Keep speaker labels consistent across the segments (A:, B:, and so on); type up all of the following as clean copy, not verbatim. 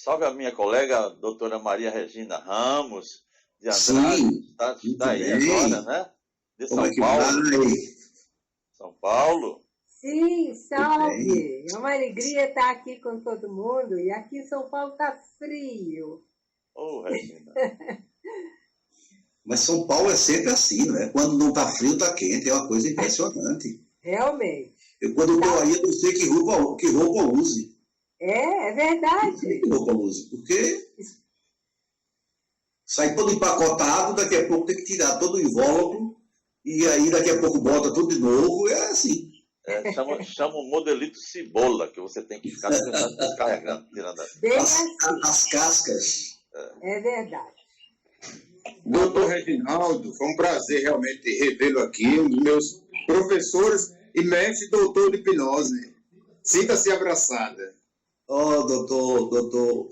A: salve a minha colega, doutora Maria Regina Ramos, de Andrade.
B: Sim,
A: Está aí
B: bem.
A: agora, né? De
B: Como
A: São
B: é que
A: Paulo.
B: vai?
A: São Paulo.
C: Sim, salve! É uma alegria estar aqui com todo mundo. E aqui em São Paulo está frio.
A: Ô, Regina.
B: Mas São Paulo é sempre assim, não é? Quando não está frio, está quente. É uma coisa impressionante.
C: Realmente.
B: Quando eu estou aí, eu não sei que roupa eu use.
C: É
B: Não
C: verdade.
B: sei que roupa eu use. Porque sai todo empacotado, daqui a pouco tem que tirar todo o invólucro. E aí daqui a pouco bota tudo de novo. É assim.
A: Chama o modelito cebola, que você tem que ficar descarregando, tirando
C: Bem assim.
B: As cascas.
C: É verdade.
D: Doutor Reginaldo, foi um prazer realmente revê-lo aqui, um dos meus professores e mestre doutor de hipnose. Sinta-se abraçada.
B: Doutor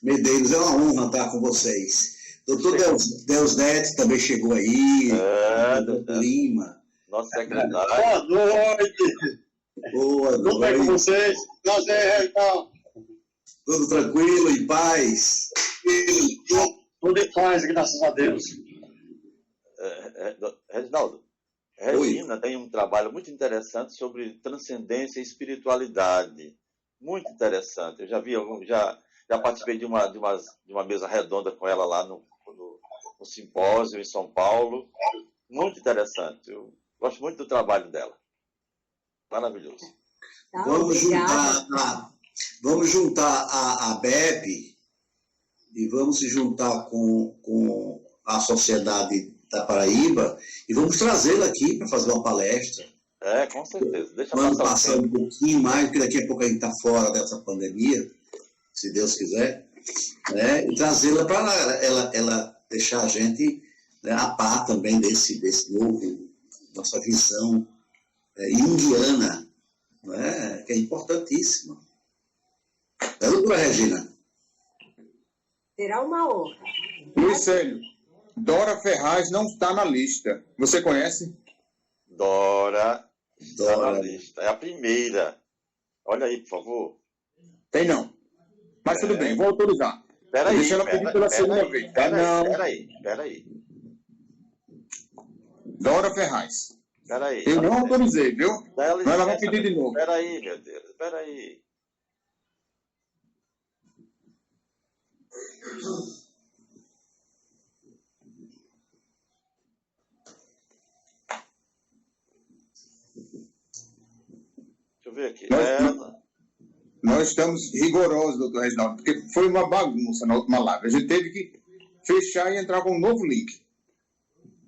B: Medeiros, é uma honra estar com vocês. Doutor Deus Neto também chegou aí. Doutor Lima.
A: Nosso secretário.
E: Boa noite.
B: Boa noite.
E: Tudo bem com vocês? Prazer, Reginaldo.
B: Tudo tranquilo, em paz?
E: Tudo em paz, graças a Deus.
A: Reginaldo, Regina tem um trabalho muito interessante sobre transcendência e espiritualidade. Muito interessante. Eu já participei de uma mesa redonda com ela lá no simpósio em São Paulo. Muito interessante. Eu gosto muito do trabalho dela. Maravilhoso.
C: Tá,
B: vamos juntar a BEB e vamos se juntar com a Sociedade da Paraíba e vamos trazê-la aqui para fazer uma palestra.
A: Com certeza. Deixa
B: vamos passar um pouquinho mais, porque daqui a pouco a gente está fora dessa pandemia, se Deus quiser, né? E trazê-la para ela deixar a gente, né, a par também desse novo, nossa visão indiana, né, que é importantíssima. Doutora Regina?
C: Será uma honra.
D: Luiz Célio, Dora Ferraz não está na lista. Você conhece?
A: Dora está na lista. É a primeira. Olha aí, por favor.
D: Tem não. Mas tudo bem, vou autorizar. Deixa ela pedir pela segunda vez.
A: Peraí.
D: Dora Ferraz.
A: Peraí.
D: Eu não autorizei, viu? Mas ela vai pedir de novo.
A: Peraí, meu Deus. Peraí. Deixa eu ver aqui.
D: Nós estamos rigorosos, doutor Reginaldo, porque foi uma bagunça na última live. A gente teve que fechar e entrar com um novo link.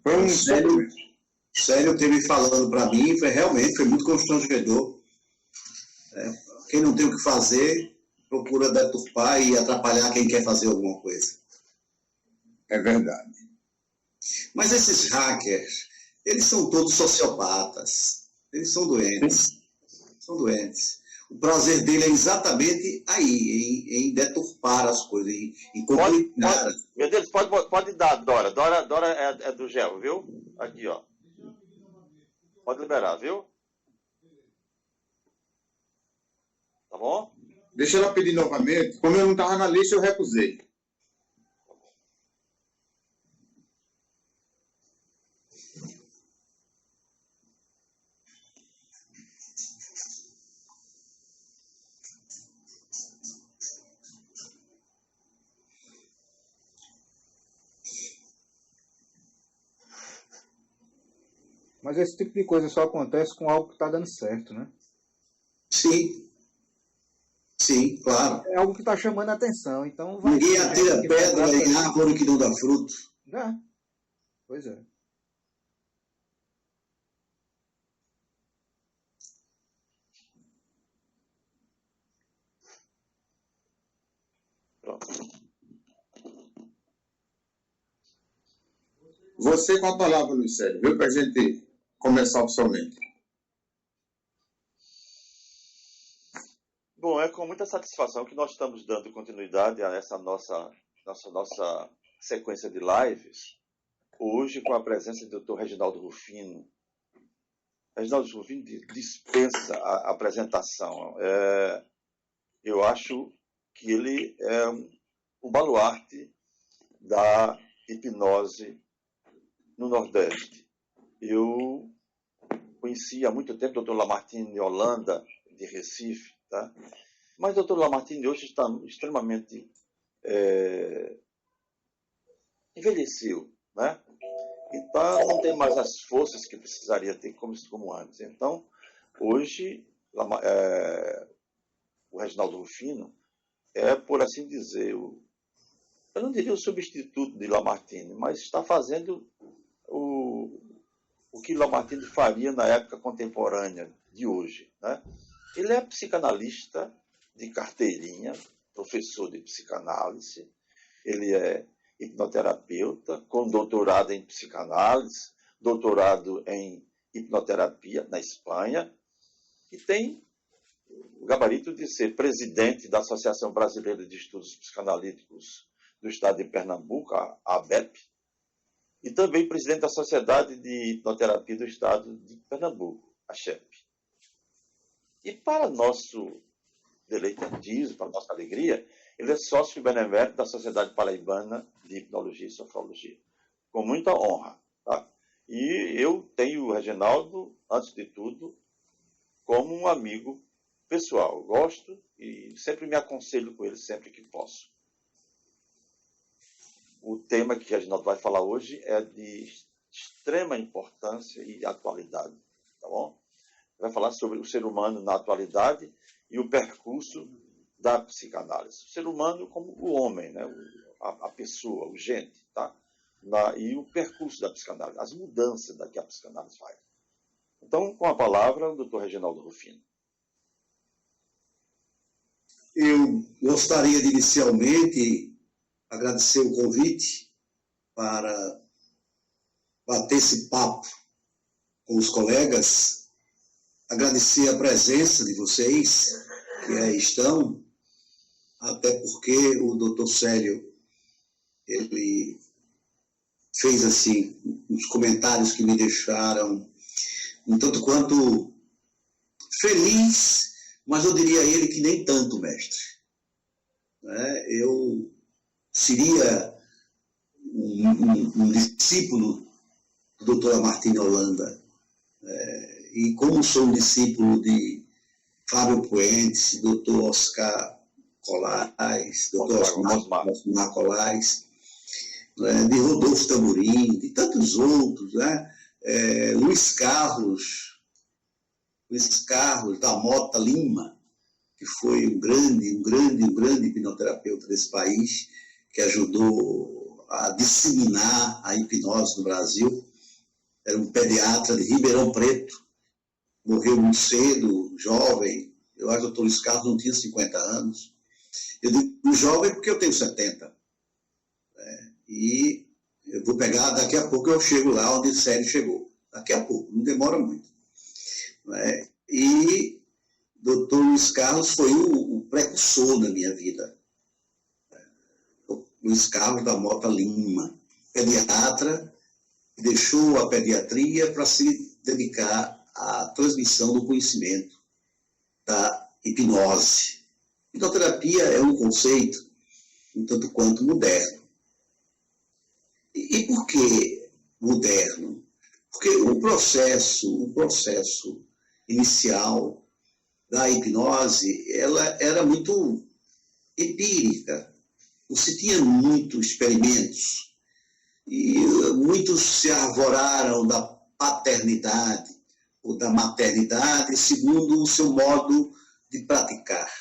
D: Foi um
B: Sério, teve falando para mim, realmente foi muito constrangedor. Quem não tem o que fazer, procura deturpar e atrapalhar quem quer fazer alguma coisa.
D: É verdade.
B: Mas esses hackers, eles são todos sociopatas. Eles são doentes. São doentes. O prazer dele é exatamente aí, em deturpar as coisas, em complicar.
A: Meu Deus, pode dar, Dora. Dora é do GEL, viu? Aqui, ó. Pode liberar, viu? Tá bom?
D: Deixa ela pedir novamente. Como eu não estava na lista, eu recusei.
F: Mas esse tipo de coisa só acontece com algo que está dando certo, né?
B: Sim. Sim, claro.
F: É algo que está chamando a atenção, então...
B: Ninguém atira pedra em árvore que não dá fruto.
F: Pois é.
A: Pronto.
D: Você com a palavra, Luiz Célio, viu, para a gente começar oficialmente.
A: Bom, é com muita satisfação que nós estamos dando continuidade a essa nossa sequência de lives, hoje com a presença do Dr. Reginaldo Rufino. Reginaldo Rufino dispensa a apresentação. Eu acho que ele é o baluarte da hipnose no Nordeste. Eu conheci há muito tempo o Dr. Lamartine Holanda, de Recife, tá? Mas o Dr. Lamartine hoje está extremamente envelheceu, né? Então não tem mais as forças que precisaria ter como antes. Então, hoje, o Reginaldo Rufino é, por assim dizer, eu não diria o substituto de Lamartine, mas está fazendo o que Lamartine faria na época contemporânea de hoje, né? Ele é psicanalista de carteirinha, professor de psicanálise, ele é hipnoterapeuta, com doutorado em psicanálise, doutorado em hipnoterapia na Espanha, e tem o gabarito de ser presidente da Associação Brasileira de Estudos Psicanalíticos do Estado de Pernambuco, a ABEP, e também presidente da Sociedade de Hipnoterapia do Estado de Pernambuco, a SHEP. E para nosso deleitantismo, para nossa alegria, ele é sócio benemérito da Sociedade Paraibana de Hipnologia e Sofrologia, com muita honra. Tá? E eu tenho o Reginaldo, antes de tudo, como um amigo pessoal. Gosto e sempre me aconselho com ele sempre que posso. O tema que o Reginaldo vai falar hoje é de extrema importância e atualidade. Tá bom? Vai falar sobre o ser humano na atualidade e o percurso da psicanálise. O ser humano como o homem, né? a pessoa, o gente, tá? E o percurso da psicanálise, as mudanças que a psicanálise faz. Então, com a palavra, o Dr. Reginaldo Rufino.
B: Eu gostaria de, inicialmente, agradecer o convite para bater esse papo com os colegas, agradecer a presença de vocês que aí estão, até porque o doutor Célio, ele fez assim uns comentários que me deixaram um tanto quanto feliz, mas eu diria a ele que nem tanto, mestre. Eu seria um discípulo do doutor Lamartine Holanda, e como sou um discípulo de Fábio Puentes, doutor Oscar Colares, doutor Osmar Colares, de Rodolfo Tamborim, de tantos outros, Luiz Carlos da Mota Lima, que foi um grande hipnoterapeuta desse país, que ajudou a disseminar a hipnose no Brasil. Era um pediatra de Ribeirão Preto, morreu muito cedo, jovem. Eu acho que o doutor Luiz Carlos não tinha 50 anos. Eu digo jovem porque eu tenho 70. E eu vou pegar, daqui a pouco eu chego lá onde o Célio chegou. Daqui a pouco, não demora muito. E doutor Luiz Carlos foi o precursor na minha vida. Luiz Carlos da Mota Lima, pediatra, que deixou a pediatria para se dedicar à transmissão do conhecimento da hipnose. Hipnoterapia é um conceito um tanto quanto moderno. E por que moderno? Porque o processo inicial da hipnose, ela era muito empírica. Não se tinha muitos experimentos. E muitos se arvoraram da paternidade ou da maternidade segundo o seu modo de praticar.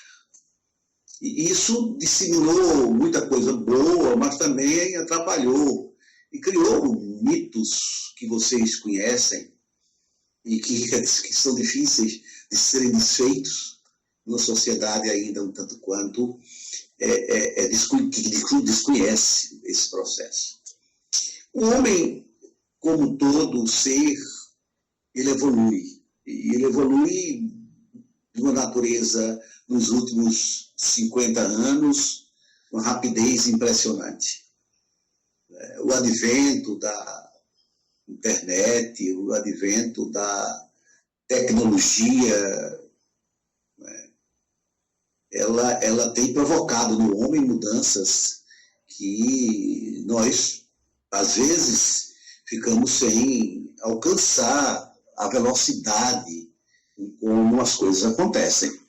B: E isso disseminou muita coisa boa, mas também atrapalhou e criou mitos que vocês conhecem e que são difíceis de serem desfeitos numa sociedade ainda um tanto quanto que desconhece esse processo. O homem, como todo ser, ele evolui. E ele evolui de uma natureza, nos últimos 50 anos, uma rapidez impressionante. O advento da internet, o advento da tecnologia, ela tem provocado no homem mudanças que nós, às vezes, ficamos sem alcançar a velocidade como as coisas acontecem.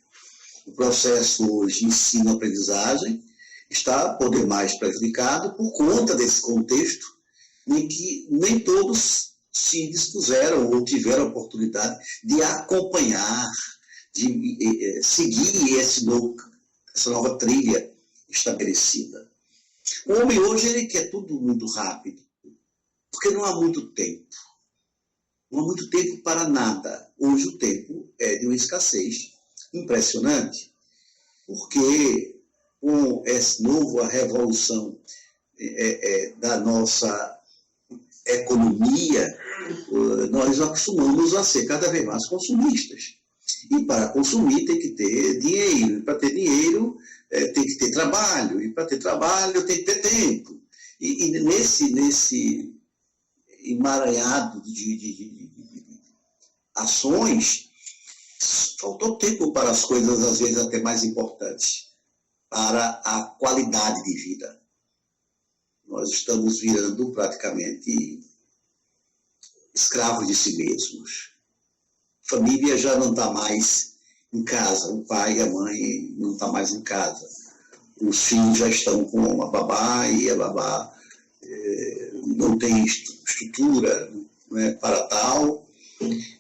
B: O processo hoje de ensino-aprendizagem está por demais prejudicado por conta desse contexto em que nem todos se dispuseram ou tiveram a oportunidade de acompanhar, de seguir essa nova trilha estabelecida. O homem hoje ele quer tudo muito rápido, porque não há muito tempo. Não há muito tempo para nada. Hoje o tempo é de uma escassez impressionante, porque com essa nova revolução da nossa economia, nós acostumamos a ser cada vez mais consumistas. E para consumir tem que ter dinheiro, e para ter dinheiro tem que ter trabalho, e para ter trabalho tem que ter tempo. E nesse emaranhado de ações, faltou tempo para as coisas, às vezes, até mais importantes, para a qualidade de vida. Nós estamos virando praticamente escravos de si mesmos. A família já não está mais em casa, o pai e a mãe não estão mais em casa. Os filhos já estão com a babá e a babá não tem estrutura, né, para tal.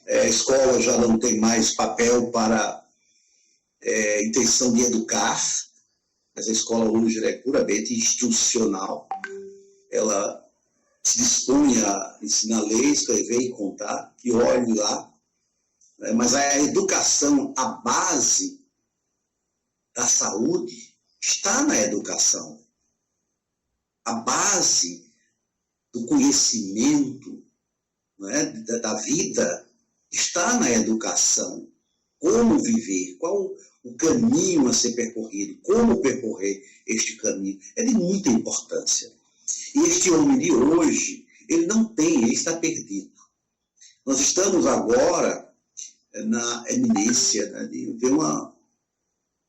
B: A escola já não tem mais papel para intenção de educar, mas a escola hoje é puramente institucional. Ela se dispõe a ensinar a ler, escrever e contar, e olhe lá. Mas a educação, a base da saúde, está na educação. A base do conhecimento, né, da vida está na educação. Como viver, qual o caminho a ser percorrido, como percorrer este caminho, é de muita importância. E este homem de hoje, ele está perdido. Nós estamos agora na eminência, né, de ver uma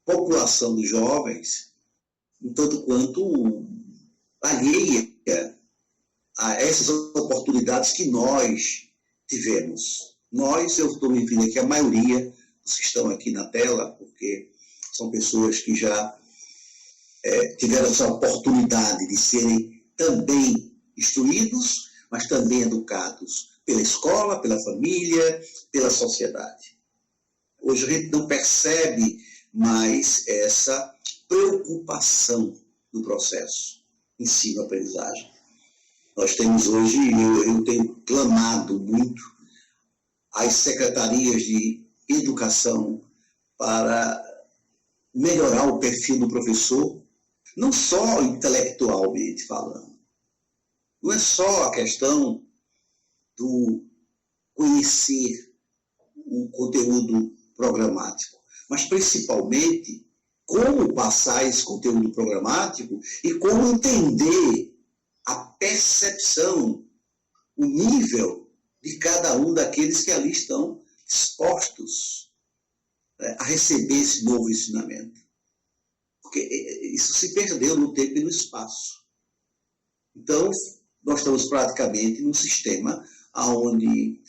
B: população de jovens um tanto quanto alheia a essas oportunidades que nós tivemos. Nós, eu estou me referindo aqui a maioria dos que estão aqui na tela, porque são pessoas que já tiveram essa oportunidade de serem também instruídos, mas também educados pela escola, pela família, pela sociedade. Hoje a gente não percebe mais essa preocupação do processo ensino-aprendizagem. Nós temos hoje, eu tenho clamado muito às secretarias de educação para melhorar o perfil do professor, não só intelectualmente falando. Não é só a questão do conhecer o conteúdo programático, mas principalmente como passar esse conteúdo programático e como entender a percepção, o nível de cada um daqueles que ali estão expostos, né, a receber esse novo ensinamento. Porque isso se perdeu no tempo e no espaço. Então, nós estamos praticamente num sistema onde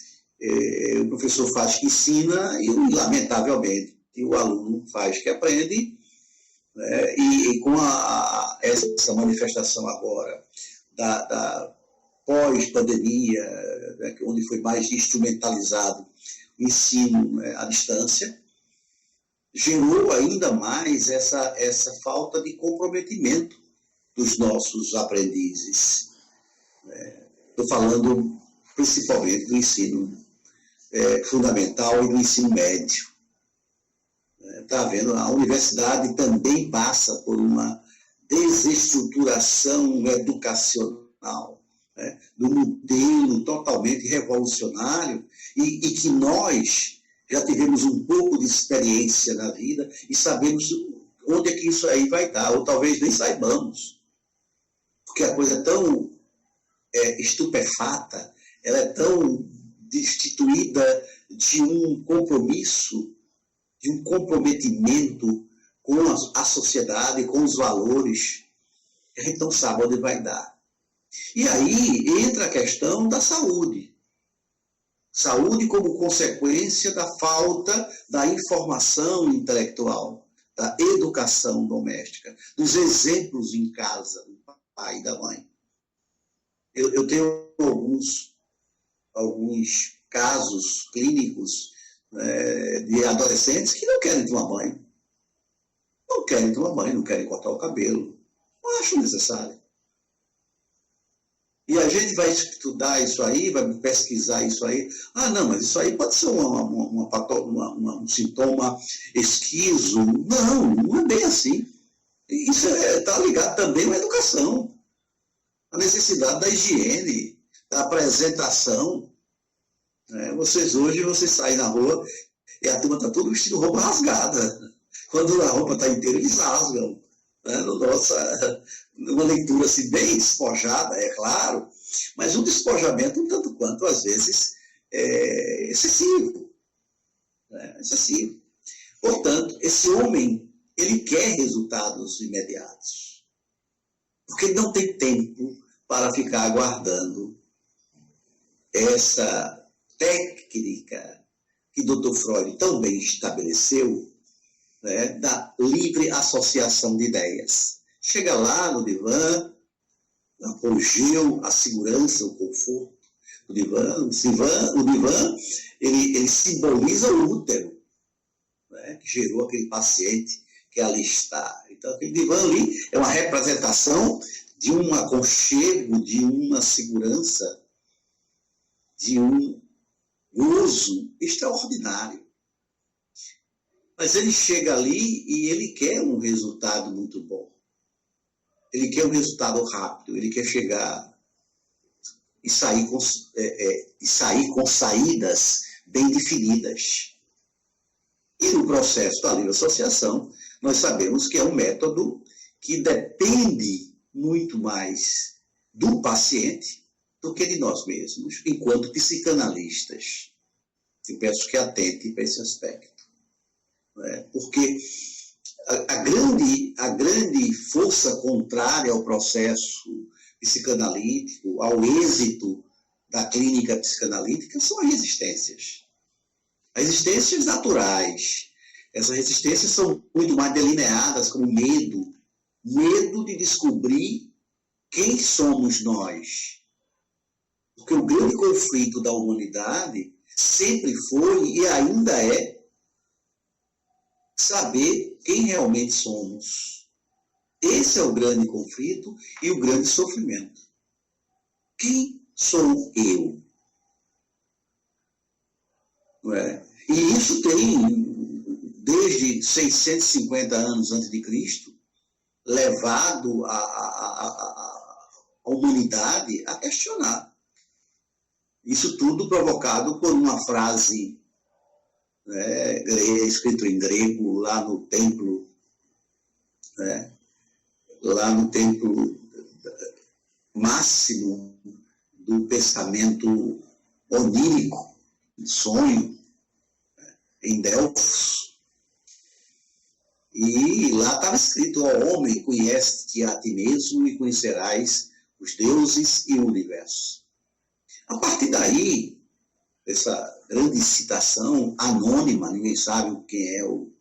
B: o professor faz que ensina e, lamentavelmente, o aluno faz que aprende, né, e com essa manifestação agora da pós-pandemia, né, onde foi mais instrumentalizado o ensino, né, à distância, gerou ainda mais essa falta de comprometimento dos nossos aprendizes. Estou falando principalmente do ensino fundamental e do ensino médio. Está vendo? A universidade também passa por uma desestruturação educacional, né, do modelo totalmente revolucionário e que nós já tivemos um pouco de experiência na vida e sabemos onde é que isso aí vai dar, ou talvez nem saibamos, porque a coisa é tão estupefata, ela é tão destituída de um compromisso, de um comprometimento com a sociedade, com os valores, a gente não sabe onde vai dar. E aí entra a questão da saúde. Saúde como consequência da falta da informação intelectual, da educação doméstica, dos exemplos em casa, do pai e da mãe. Eu tenho alguns casos clínicos de adolescentes que não querem tomar banho. Não querem tomar banho, não querem cortar o cabelo. Não acho necessário. E a gente vai estudar isso aí, vai pesquisar isso aí. Ah, não, mas isso aí pode ser um sintoma esquizo. Não, não é bem assim. Isso está ligado também à educação, à necessidade da higiene, da apresentação. Vocês saem na rua e a turma está tudo vestindo roupa rasgada. Quando a roupa está inteira, eles rasgam. Uma leitura assim, bem despojada, é claro, mas um despojamento um tanto quanto, às vezes, excessivo. Excessivo. Portanto, esse homem, ele quer resultados imediatos. Porque ele não tem tempo para ficar aguardando essa técnica que Dr. Freud tão bem estabeleceu, da livre associação de ideias. Chega lá no divã, apogeu a segurança, o conforto. O divã ele simboliza o útero, que gerou aquele paciente que ali está. Então, aquele divã ali é uma representação de um aconchego, de uma segurança, de um gozo extraordinário. Mas ele chega ali e ele quer um resultado muito bom. Ele quer um resultado rápido, ele quer chegar e sair com saídas bem definidas. E no processo da livre associação, nós sabemos que é um método que depende muito mais do paciente do que de nós mesmos, enquanto psicanalistas. Eu peço que atente para esse aspecto. Porque a grande força contrária ao processo psicanalítico, ao êxito da clínica psicanalítica, são as resistências. As resistências naturais. Essas resistências são muito mais delineadas como medo de descobrir quem somos nós. Porque o grande conflito da humanidade sempre foi e ainda é saber quem realmente somos. Esse é o grande conflito e o grande sofrimento. Quem sou eu? E isso tem, desde 650 anos antes de Cristo, levado a humanidade a questionar. Isso tudo provocado por uma frase escrito em grego, lá no templo máximo do pensamento onírico, sonho, em Delfos. E lá estava escrito: ó homem, conhece-te a ti mesmo e conhecerás os deuses e o universo. A partir daí, essa grande citação anônima, ninguém sabe quem é o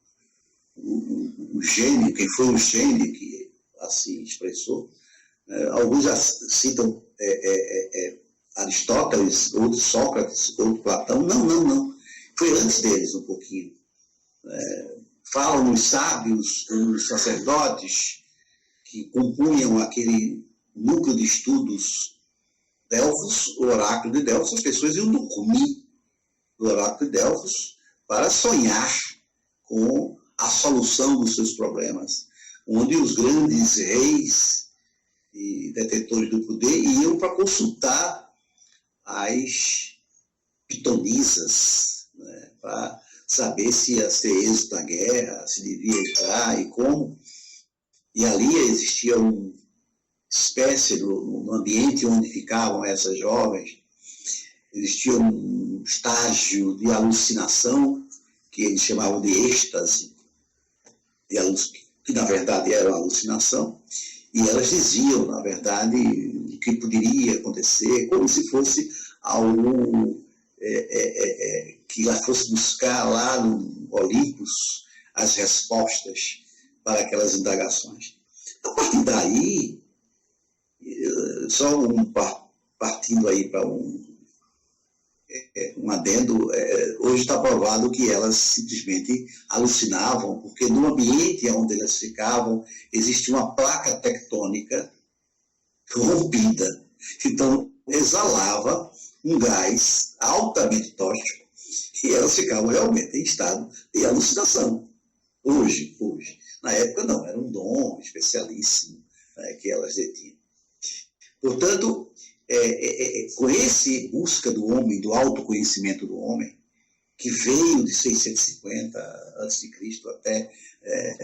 B: gênio, quem foi o gênio que assim expressou. Alguns já citam Aristóteles, outros Sócrates, outro Platão. Não. Foi antes deles um pouquinho. Falam os sábios, os sacerdotes que compunham aquele núcleo de estudos Delfos, o oráculo de Delfos. As pessoas iam dormir no oráculo de Delfos para sonhar com a solução dos seus problemas, onde os grandes reis e detentores do poder iam para consultar as pitonisas, para saber se ia ser êxito na guerra, se devia entrar e como. E ali existia uma espécie, no ambiente onde ficavam essas jovens, existia um estágio de alucinação, que eles chamavam de êxtase. que na verdade era uma alucinação, e elas diziam, na verdade, o que poderia acontecer, como se fosse algo que ela fosse buscar lá no Olympus as respostas para aquelas indagações. A partir daí, só partindo aí para um adendo, hoje está provado que elas simplesmente alucinavam, porque no ambiente onde elas ficavam existia uma placa tectônica rompida. Então, exalava um gás altamente tóxico e elas ficavam realmente em estado de alucinação. Hoje. Na época, não, era um dom especialíssimo, né, que elas detinham. Portanto, com esse busca do homem, do autoconhecimento do homem, que veio de 650 a.C. até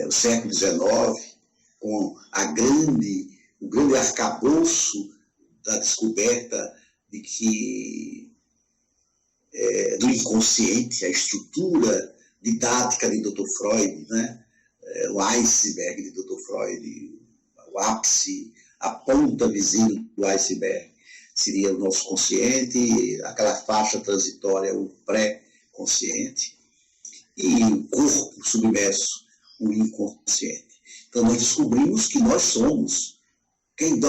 B: o século XIX, com o grande arcabouço da descoberta de que do inconsciente, a estrutura didática de Dr. Freud, né? O iceberg de Dr. Freud, o ápice, a ponta visível do iceberg seria o nosso consciente, aquela faixa transitória, o pré-consciente, e o corpo submerso, o inconsciente. Então nós descobrimos que nós somos quem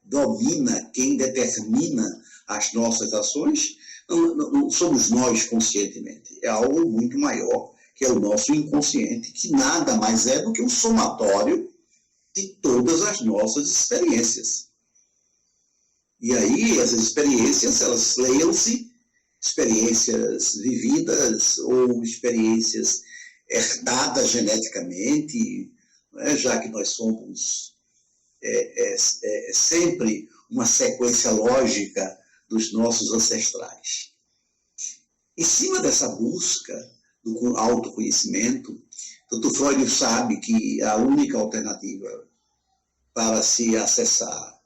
B: domina, quem determina as nossas ações, não somos nós conscientemente, é algo muito maior, que é o nosso inconsciente, que nada mais é do que um somatório de todas as nossas experiências. E aí, essas experiências, elas leiam-se experiências vividas ou experiências herdadas geneticamente, né, já que nós somos sempre uma sequência lógica dos nossos ancestrais. Em cima dessa busca do autoconhecimento, Dr. Freud sabe que a única alternativa para se acessar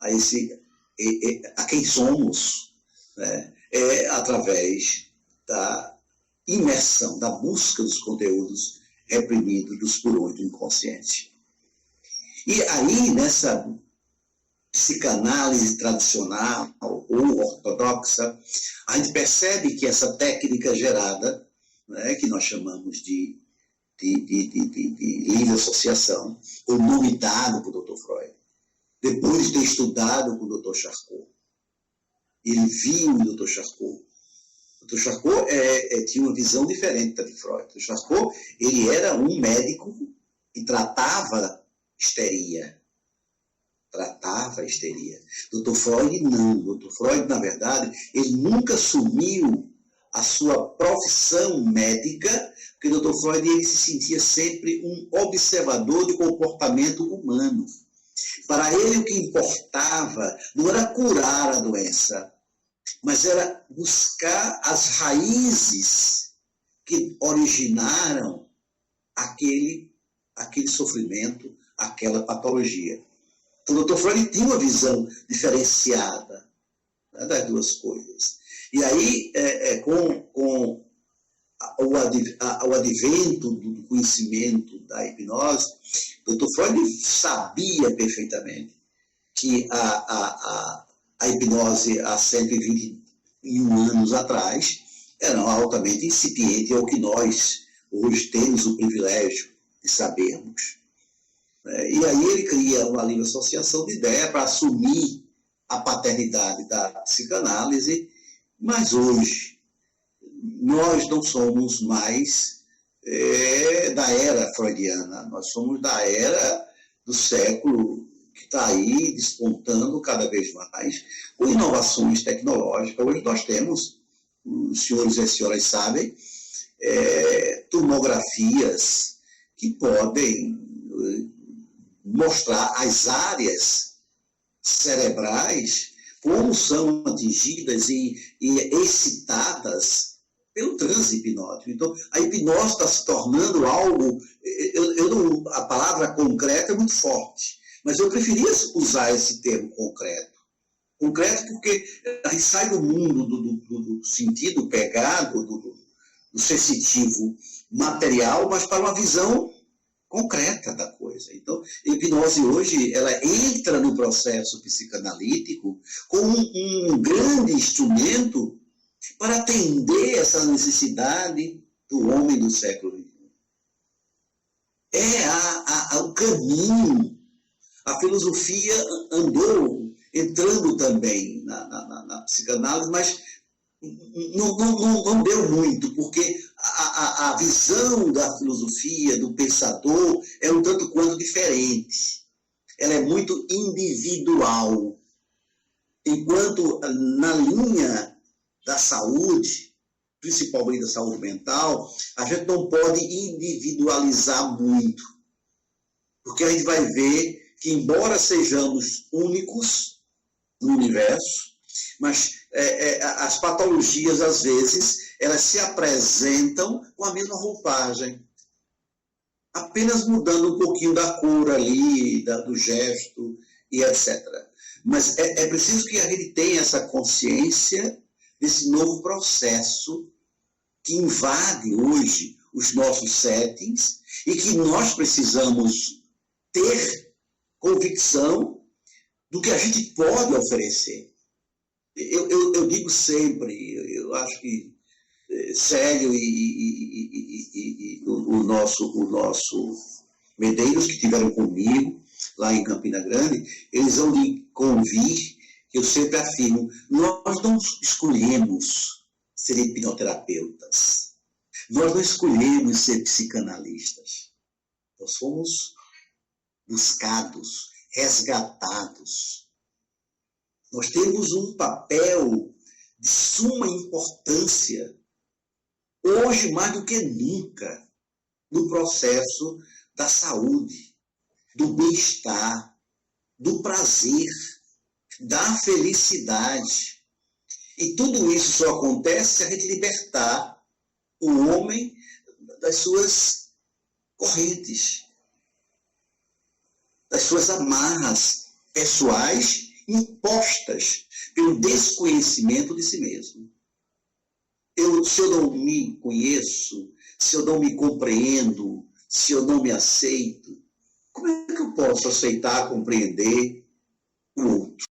B: a quem somos, né, é através da imersão, da busca dos conteúdos reprimidos dos porões do inconsciente. E aí, nessa psicanálise tradicional ou ortodoxa, a gente percebe que essa técnica gerada, né, que nós chamamos de livre associação, o nome dado por Dr. Freud, depois de ter estudado com o Dr. Charcot, ele viu o Dr. Charcot. O Dr. Charcot tinha uma visão diferente da de Freud. O Dr. Charcot, ele era um médico que tratava histeria. Dr. Freud, não. Dr. Freud, na verdade, ele nunca assumiu a sua profissão médica, porque o Dr. Freud ele se sentia sempre um observador de comportamento humano. Para ele, o que importava não era curar a doença, mas era buscar as raízes que originaram aquele sofrimento, aquela patologia. Então, o Dr. Freud tinha uma visão diferenciada, né, das duas coisas. E aí, com o advento do conhecimento da hipnose, o Dr. Freud sabia perfeitamente que a hipnose há 121 anos atrás era altamente incipiente, é o que nós hoje temos o privilégio de sabermos. E aí ele cria uma livre associação de ideia para assumir a paternidade da psicanálise, mas hoje nós não somos mais da era freudiana, nós somos da era do século que está aí despontando cada vez mais com inovações tecnológicas. Hoje nós temos, os senhores e as senhoras sabem, tomografias que podem mostrar as áreas cerebrais como são atingidas e excitadas pelo transe hipnótico. Então, a hipnose está se tornando algo... a palavra concreta é muito forte, mas eu preferia usar esse termo concreto. Concreto porque a gente sai do mundo do sentido pegado, do sensitivo material, mas para uma visão concreta da coisa. Então, a hipnose hoje, ela entra no processo psicanalítico como um grande instrumento para atender essa necessidade do homem do século XXI. É o caminho. A filosofia andou entrando também na psicanálise, mas não deu muito, porque a visão da filosofia, do pensador, é um tanto quanto diferente. Ela é muito individual. Enquanto na linha da saúde, principalmente da saúde mental, a gente não pode individualizar muito. Porque a gente vai ver que, embora sejamos únicos no universo, mas as patologias, às vezes, elas se apresentam com a mesma roupagem. Apenas mudando um pouquinho da cor ali, do gesto e etc. Mas é preciso que a gente tenha essa consciência desse novo processo que invade hoje os nossos settings e que nós precisamos ter convicção do que a gente pode oferecer. Eu digo sempre, eu acho que Célio e o nosso Medeiros, que estiveram comigo lá em Campina Grande, eles vão lhe convir, que eu sempre afirmo, nós não escolhemos ser hipnoterapeutas, nós não escolhemos ser psicanalistas, nós fomos buscados, resgatados. Nós temos um papel de suma importância, hoje mais do que nunca, no processo da saúde, do bem-estar, do prazer, da felicidade. E tudo isso só acontece se a gente libertar o homem das suas correntes, das suas amarras pessoais impostas pelo desconhecimento de si mesmo. Se eu não me conheço, se eu não me compreendo, se eu não me aceito, como é que eu posso aceitar, compreender o outro?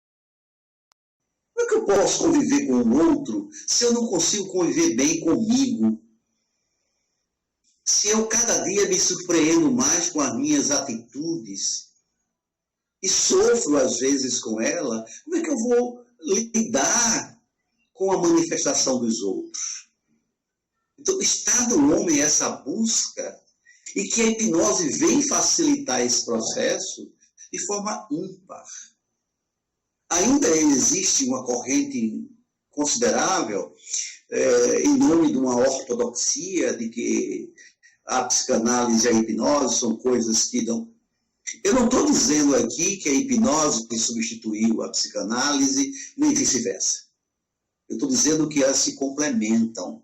B: Como é que eu posso conviver com o outro se eu não consigo conviver bem comigo? Se eu cada dia me surpreendo mais com as minhas atitudes e sofro às vezes com ela, como é que eu vou lidar com a manifestação dos outros? Então, está no homem essa busca, e que a hipnose vem facilitar esse processo de forma ímpar. Ainda existe uma corrente considerável, em nome de uma ortodoxia, de que a psicanálise e a hipnose são coisas que não... Eu não estou dizendo aqui que a hipnose substituiu a psicanálise, nem vice-versa. Eu estou dizendo que elas se complementam.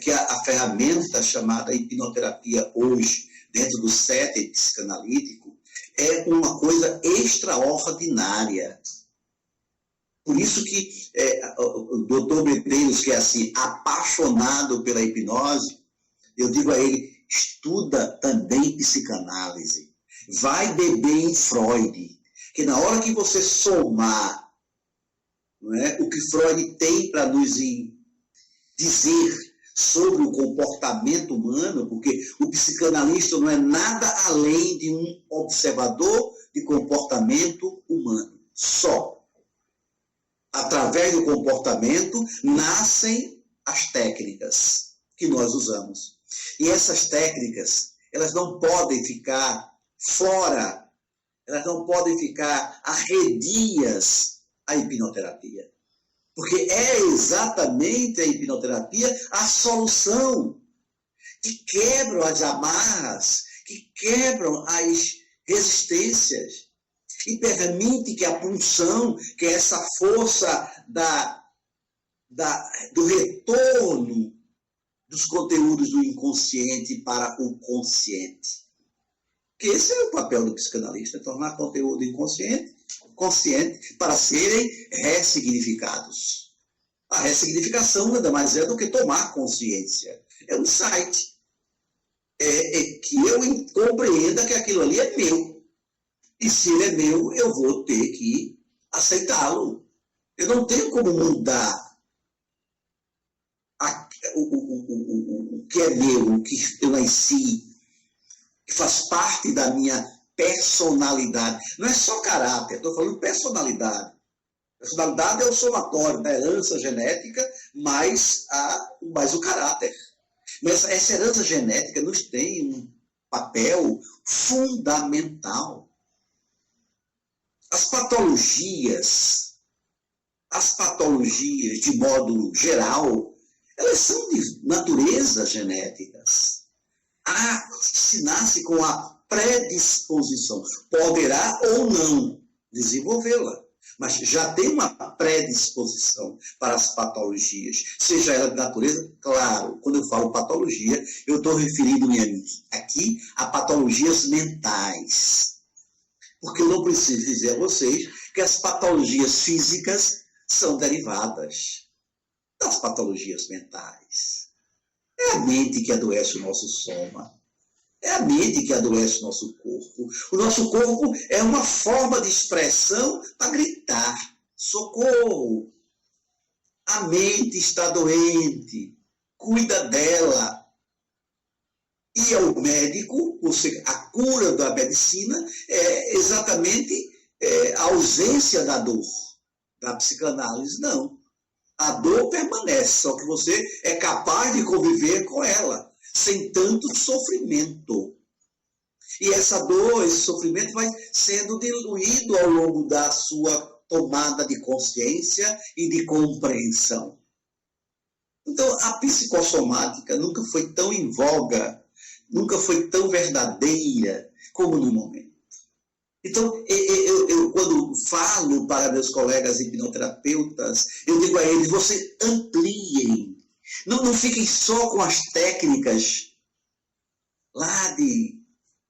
B: Que a ferramenta chamada hipnoterapia hoje, dentro do setting psicanalítico, é uma coisa extraordinária. Por isso que o doutor Medeiros, que é assim, apaixonado pela hipnose, eu digo a ele, estuda também psicanálise. Vai beber em Freud, que na hora que você somar, não é, o que Freud tem para nos dizer sobre o comportamento humano, porque o psicanalista não é nada além de um observador de comportamento humano. Só. Através do comportamento nascem as técnicas que nós usamos. E essas técnicas, elas não podem ficar fora, elas não podem ficar arredias à hipnoterapia. Porque é exatamente a hipnoterapia a solução que quebram as amarras, que quebram as resistências e permite que a pulsão, que é essa força do retorno dos conteúdos do inconsciente para o consciente. Que esse é o papel do psicanalista, tornar conteúdo inconsciente consciente para serem ressignificados. A ressignificação nada mais é do que tomar consciência. É um insight. é que eu compreenda que aquilo ali é meu. E se ele é meu, eu vou ter que aceitá-lo. Eu não tenho como mudar o que é meu, o que eu nasci, que faz parte da minha personalidade. Não é só caráter, estou falando personalidade. Personalidade é o somatório da herança genética mais o caráter. Mas essa herança genética nos tem um papel fundamental. As patologias, de modo geral, elas são de natureza genéticas. Se nasce com a predisposição, poderá ou não desenvolvê-la, mas já tem uma predisposição para as patologias, seja ela de natureza, claro, quando eu falo patologia, eu estou referindo-me aqui a patologias mentais, porque eu não preciso dizer a vocês que as patologias físicas são derivadas das patologias mentais. É a mente que adoece o nosso soma. É a mente que adoece o nosso corpo. O nosso corpo é uma forma de expressão para gritar: socorro! A mente está doente. Cuida dela. E ao médico, a cura da medicina é exatamente a ausência da dor. Da psicanálise, não. A dor permanece, só que você é capaz de conviver com ela, sem tanto sofrimento. E essa dor, esse sofrimento vai sendo diluído ao longo da sua tomada de consciência e de compreensão. Então, a psicossomática nunca foi tão em voga, nunca foi tão verdadeira como no momento. Então, eu quando falo para meus colegas hipnoterapeutas, eu digo a eles: vocês ampliem. Não fiquem só com as técnicas lá de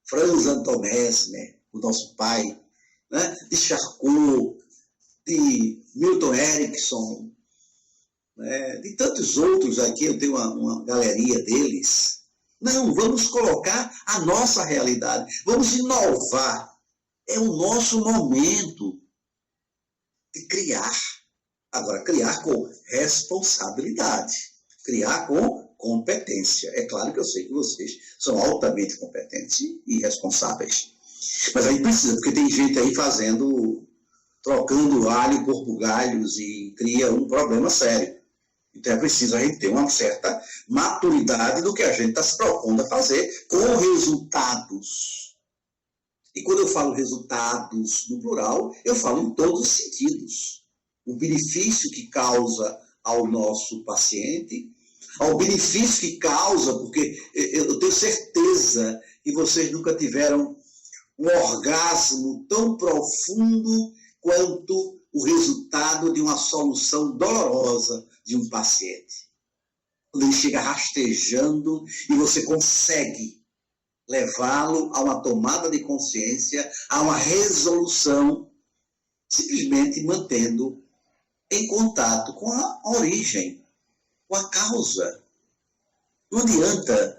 B: Franz Anton Mesmer, o nosso pai, né? De Charcot, de Milton Erickson, né? De tantos outros aqui, eu tenho uma galeria deles. Não, vamos colocar a nossa realidade, vamos inovar. É o nosso momento de criar. Agora, criar com responsabilidade. Criar com competência. É claro que eu sei que vocês são altamente competentes e responsáveis. Mas aí precisa, porque tem gente aí trocando alho por galhos e cria um problema sério. Então é preciso a gente ter uma certa maturidade do que a gente está se propondo a fazer com resultados. E quando eu falo resultados no plural, eu falo em todos os sentidos. O benefício que causa ao nosso paciente, ao benefício que causa, porque eu tenho certeza que vocês nunca tiveram um orgasmo tão profundo quanto o resultado de uma solução dolorosa de um paciente. Quando ele chega rastejando e você consegue levá-lo a uma tomada de consciência, a uma resolução, simplesmente mantendo em contato com a origem, com a causa. Não adianta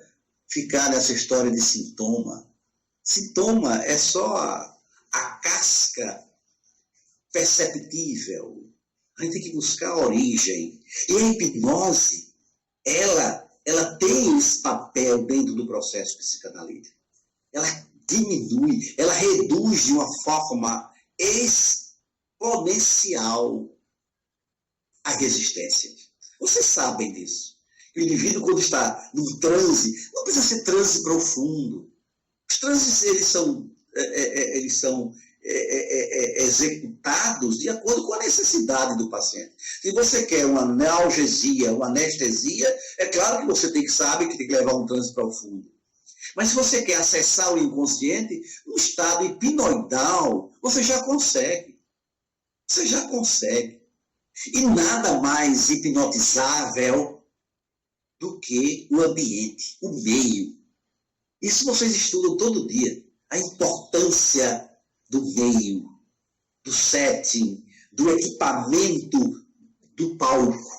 B: ficar nessa história de sintoma. Sintoma é só a casca perceptível. A gente tem que buscar a origem. E a hipnose, ela tem esse papel dentro do processo psicanalítico. Ela diminui, ela reduz de uma forma exponencial a resistência. Vocês sabem disso. O indivíduo, quando está num transe, não precisa ser transe profundo. Os transes, eles são executados de acordo com a necessidade do paciente. Se você quer uma analgesia, uma anestesia, é claro que você sabe que tem que levar um transe profundo. Mas se você quer acessar o inconsciente, no estado hipnoidal, você já consegue. Você já consegue. E nada mais hipnotizável do que o ambiente, o meio. Isso vocês estudam todo dia. A importância do meio, do setting, do equipamento do palco.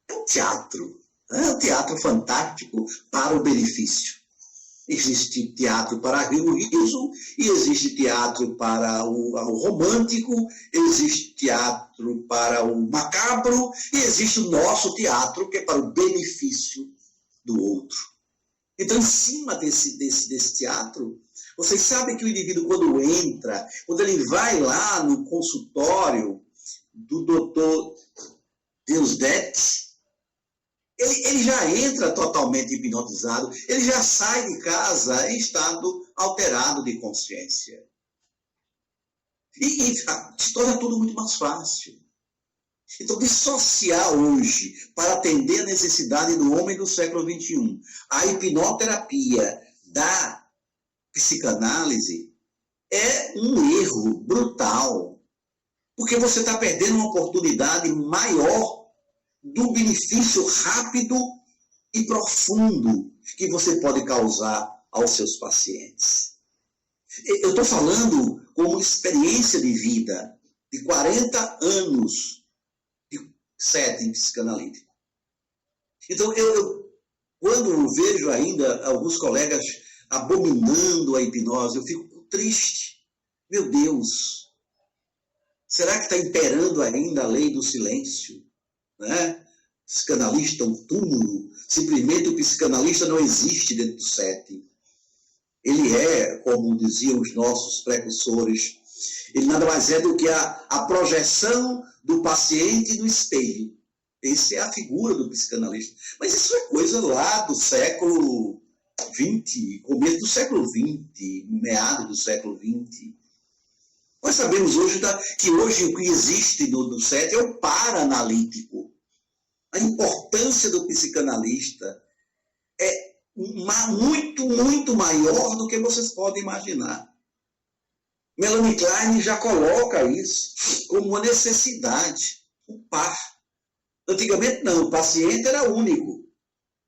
B: É um teatro. É um teatro fantástico para o benefício. Existe teatro para o riso, e existe teatro para o romântico, existe teatro para o macabro, e existe o nosso teatro, que é para o benefício do outro. Então, em cima desse teatro, vocês sabem que o indivíduo, quando entra, quando ele vai lá no consultório do doutor Deusdedit, ele já entra totalmente hipnotizado, ele já sai de casa em estado alterado de consciência. E se torna tudo muito mais fácil. Então, dissociar hoje, para atender a necessidade do homem do século XXI, a hipnoterapia da psicanálise é um erro brutal, porque você está perdendo uma oportunidade maior do benefício rápido e profundo que você pode causar aos seus pacientes. Eu estou falando como experiência de vida de 40 anos de setting psicanalítico. Então, quando vejo ainda alguns colegas abominando a hipnose, eu fico triste. Meu Deus, será que está imperando ainda a lei do silêncio? Né? Psicanalista, um túmulo. Simplesmente o psicanalista não existe dentro do setting. Ele é, como diziam os nossos precursores, ele nada mais é do que a projeção do paciente no espelho. Essa é a figura do psicanalista. Mas isso é coisa lá do século XX, começo do século XX, meado do século XX. Nós sabemos hoje que hoje o que existe no setting é o para-analítico. A importância do psicanalista é muito, muito maior do que vocês podem imaginar. Melanie Klein já coloca isso como uma necessidade, o par. Antigamente não, o paciente era único.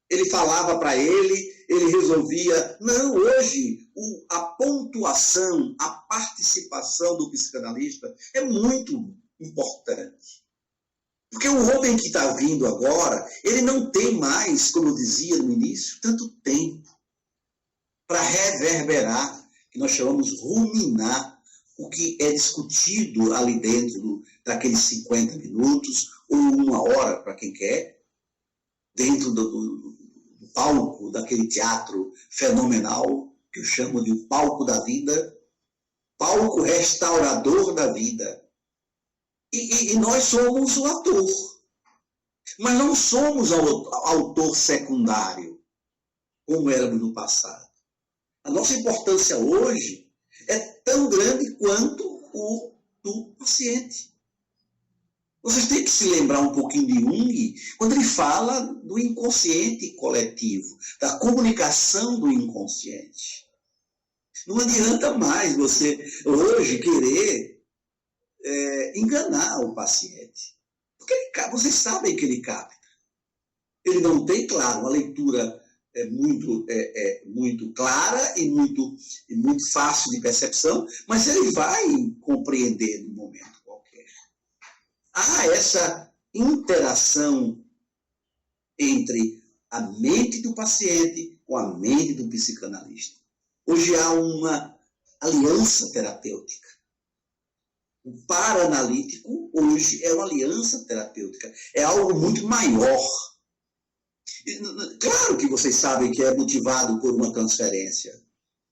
B: Ele falava para ele resolvia. Não, hoje a pontuação, a participação do psicanalista é muito importante. Porque o homem que está vindo agora, ele não tem mais, como eu dizia no início, tanto tempo para reverberar, que nós chamamos ruminar, o que é discutido ali dentro daqueles 50 minutos, ou 1 hora, para quem quer, dentro do palco daquele teatro fenomenal, que eu chamo de o palco da vida, palco restaurador da vida. E nós somos o ator, mas não somos autor secundário, como éramos no passado. A nossa importância hoje é tão grande quanto o do paciente. Vocês têm que se lembrar um pouquinho de Jung, quando ele fala do inconsciente coletivo, da comunicação do inconsciente. Não adianta mais você hoje querer enganar o paciente. Porque vocês sabem que ele capta. Ele não tem, claro, uma leitura muito clara e muito fácil de percepção, mas ele vai compreender no momento qualquer. Há essa interação entre a mente do paciente com a mente do psicanalista. Hoje há uma aliança terapêutica. O para-analítico hoje é uma aliança terapêutica. É algo muito maior. Claro que vocês sabem que é motivado por uma transferência.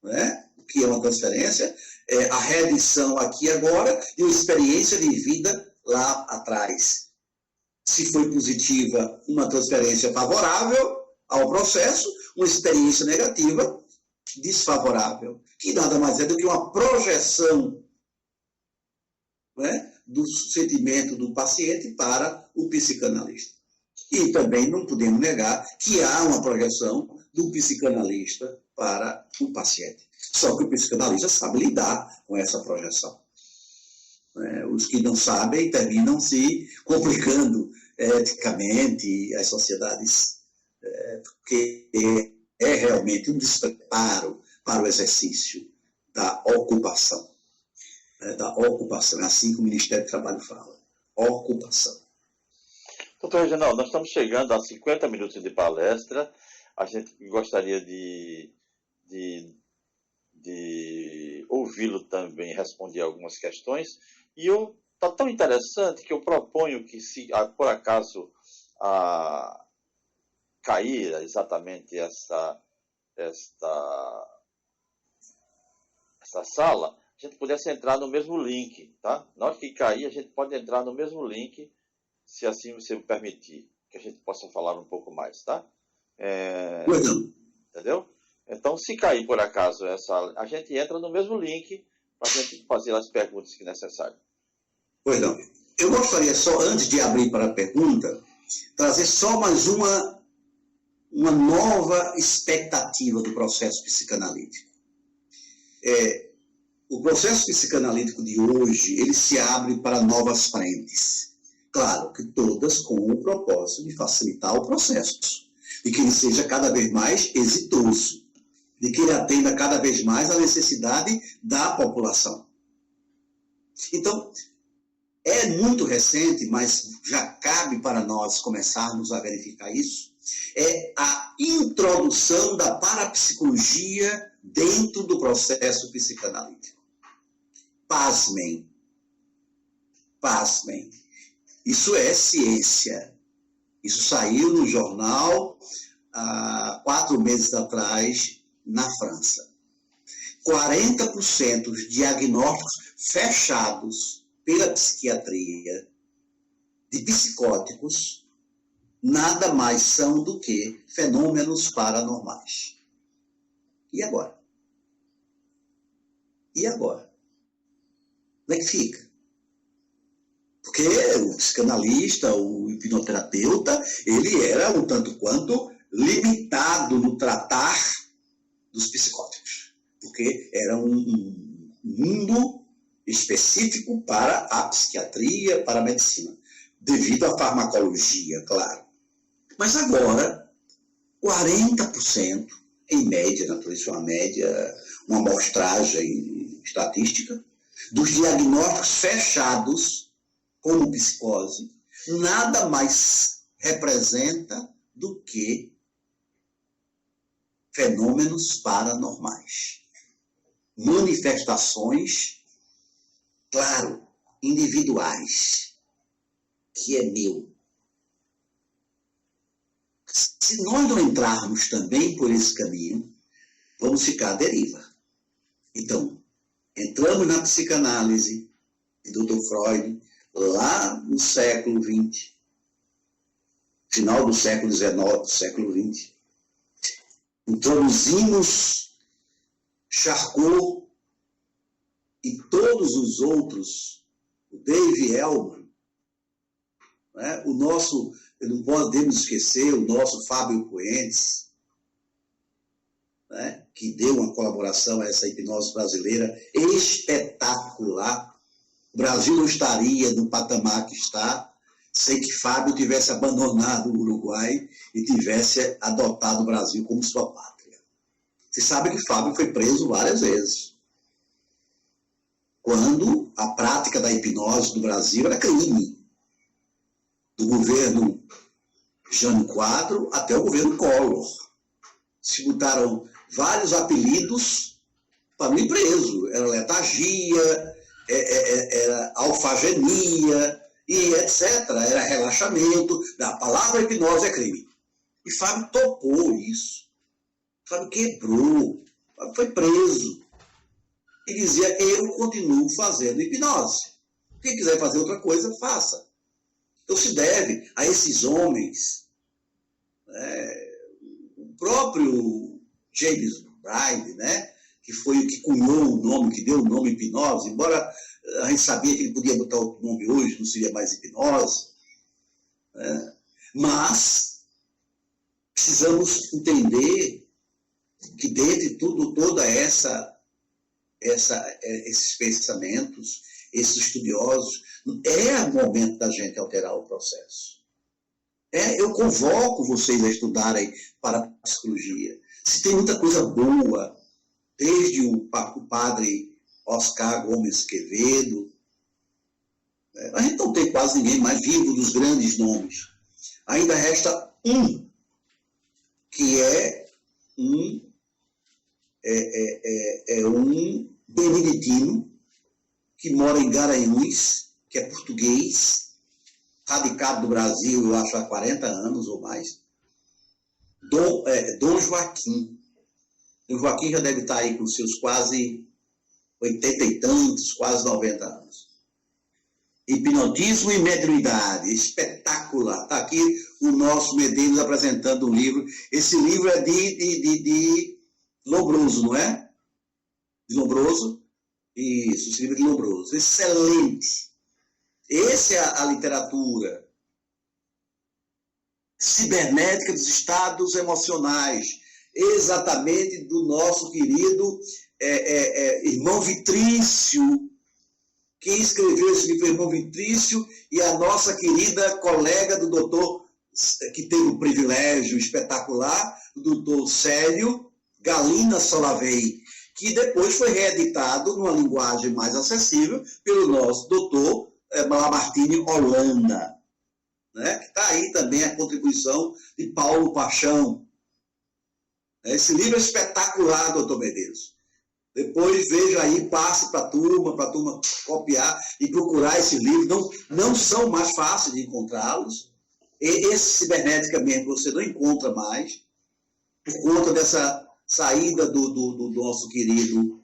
B: Não é? O que é uma transferência? É a reedição aqui agora de uma experiência de vida lá atrás. Se foi positiva, uma transferência favorável ao processo, uma experiência negativa, desfavorável. Que nada mais é do que uma projeção, né, do sentimento do paciente para o psicanalista. E também não podemos negar que há uma projeção do psicanalista para o paciente. Só que o psicanalista sabe lidar com essa projeção. Os que não sabem terminam se complicando eticamente as sociedades, porque é realmente um despreparo para o exercício da ocupação. Da ocupação, assim que o Ministério do Trabalho fala. Ocupação.
A: Doutor Reginaldo, nós estamos chegando a 50 minutos de palestra. A gente gostaria de de ouvi-lo também responder algumas questões. E está tão interessante que eu proponho que, se por acaso cair exatamente essa sala, a gente pudesse entrar no mesmo link, tá? Na hora que cair, a gente pode entrar no mesmo link, se assim você me permitir, que a gente possa falar um pouco mais, tá? Entendeu? Então, se cair por acaso a gente entra no mesmo link para a gente fazer as perguntas que necessário.
B: Pois não. Eu gostaria só, antes de abrir para a pergunta, trazer só mais uma nova expectativa do processo psicanalítico. O processo psicanalítico de hoje, ele se abre para novas frentes. Claro que todas com o propósito de facilitar o processo, de que ele seja cada vez mais exitoso, de que ele atenda cada vez mais à necessidade da população. Então, é muito recente, mas já cabe para nós começarmos a verificar isso, é a introdução da parapsicologia dentro do processo psicanalítico. Pasmem. Isso é ciência. Isso saiu no jornal há 4 meses atrás, na França. 40% dos diagnósticos fechados pela psiquiatria de psicóticos nada mais são do que fenômenos paranormais. E agora? Como é que fica? Porque o psicanalista, o hipnoterapeuta, ele era um tanto quanto limitado no tratar dos psicóticos, porque era um mundo específico para a psiquiatria, para a medicina, devido à farmacologia, claro. Mas agora, 40%, em média, naturalmente, isso é uma média, uma amostragem estatística, dos diagnósticos fechados como psicose, nada mais representa do que fenômenos paranormais. Manifestações, claro, individuais, que é meu. Se nós não entrarmos também por esse caminho, vamos ficar à deriva. Então, entramos na psicanálise de Dr. Freud, lá no século XX, final do século XIX, do século XX. Introduzimos Charcot e todos os outros, o Dave Elman, né? O nosso, não podemos esquecer, o nosso Fábio Puentes, né? Que deu uma colaboração a essa hipnose brasileira espetacular. O Brasil não estaria no patamar que está sem que Fábio tivesse abandonado o Uruguai e tivesse adotado o Brasil como sua pátria. Você sabe que Fábio foi preso várias vezes, quando a prática da hipnose no Brasil era crime, do governo Jânio Quadro até o governo Collor. Se botaram vários apelidos para mim preso. Era letargia, era alfagenia, e etc. Era relaxamento. A palavra hipnose é crime. E Fábio topou isso. Fábio quebrou. Fábio foi preso. E dizia, eu continuo fazendo hipnose. Quem quiser fazer outra coisa, faça. Então se deve a esses homens, o próprio James Bride, né, que foi o que cunhou o nome, que deu o nome hipnose, embora a gente sabia que ele podia botar outro nome hoje, não seria mais hipnose, né, mas precisamos entender que dentro de tudo, toda esses pensamentos, esses estudiosos, é o momento da gente alterar o processo. Eu convoco vocês a estudarem para a psicologia. Se tem muita coisa boa, desde o padre Oscar Gomes Quevedo, a gente não tem quase ninguém mais vivo dos grandes nomes. Ainda resta um, que é um é um beneditino que mora em Garanhuns, que é português, radicado no Brasil, eu acho, há 40 anos ou mais. Dom Joaquim. Dom Joaquim já deve estar aí com seus quase 80 e tantos, quase 90 anos. Hipnotismo e mediunidade, espetacular. Está aqui o nosso Medeiros apresentando um livro. Esse livro é de Lombroso, não é? De Lombroso. Isso, esse livro é de Lombroso. Excelente. Essa é a literatura cibernética dos estados emocionais, exatamente do nosso querido irmão Vitrício. Quem escreveu esse livro foi o irmão Vitrício e a nossa querida colega do doutor, que teve um privilégio espetacular, o doutor Célio Galina Solavey, que depois foi reeditado numa linguagem mais acessível pelo nosso doutor Lamartine Holanda, né? Que está aí também a contribuição de Paulo Paixão. Esse livro é espetacular, doutor Medeiros. Depois veja aí, passe para a turma copiar e procurar esses livros. Não são mais fáceis de encontrá-los. Esse cibernética mesmo você não encontra mais, por conta dessa saída do nosso querido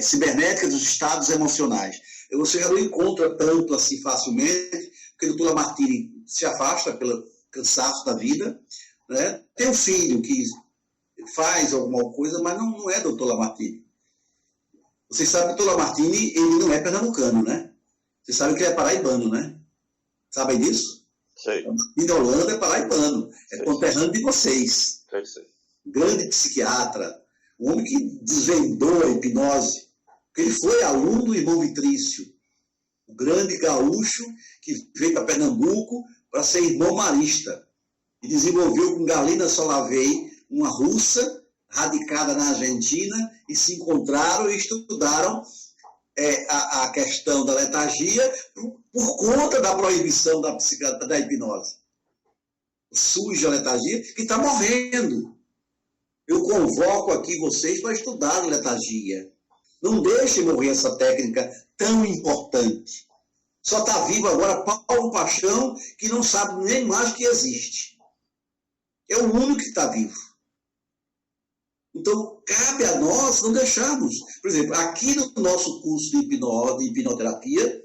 B: cibernética dos estados emocionais. Você já não encontra tanto assim facilmente, porque o doutor Lamartine se afasta pelo cansaço da vida, né? Tem um filho que faz alguma coisa, mas não é doutor Lamartine. Vocês sabem que o doutor Lamartine, ele não é pernambucano, né? Vocês sabem que ele é paraibano, né? Sabem disso?
A: Sei.
B: E da Holanda é paraibano, é conterrâneo de vocês.
A: Sei.
B: Grande psiquiatra, um homem que desvendou a hipnose, porque ele foi aluno do irmão Vitrício, o grande gaúcho que veio para Pernambuco para ser irmão marista, e desenvolveu com Galina Solavey, uma russa radicada na Argentina, e se encontraram e estudaram a questão da letargia por conta da proibição da hipnose. Surge a letargia que está morrendo. Eu convoco aqui vocês para estudar a letargia. Não deixem morrer essa técnica tão importante. Só está vivo agora Paulo Paixão, que não sabe nem mais que existe. É o único que está vivo. Então, cabe a nós não deixarmos. Por exemplo, aqui no nosso curso de hipnoterapia,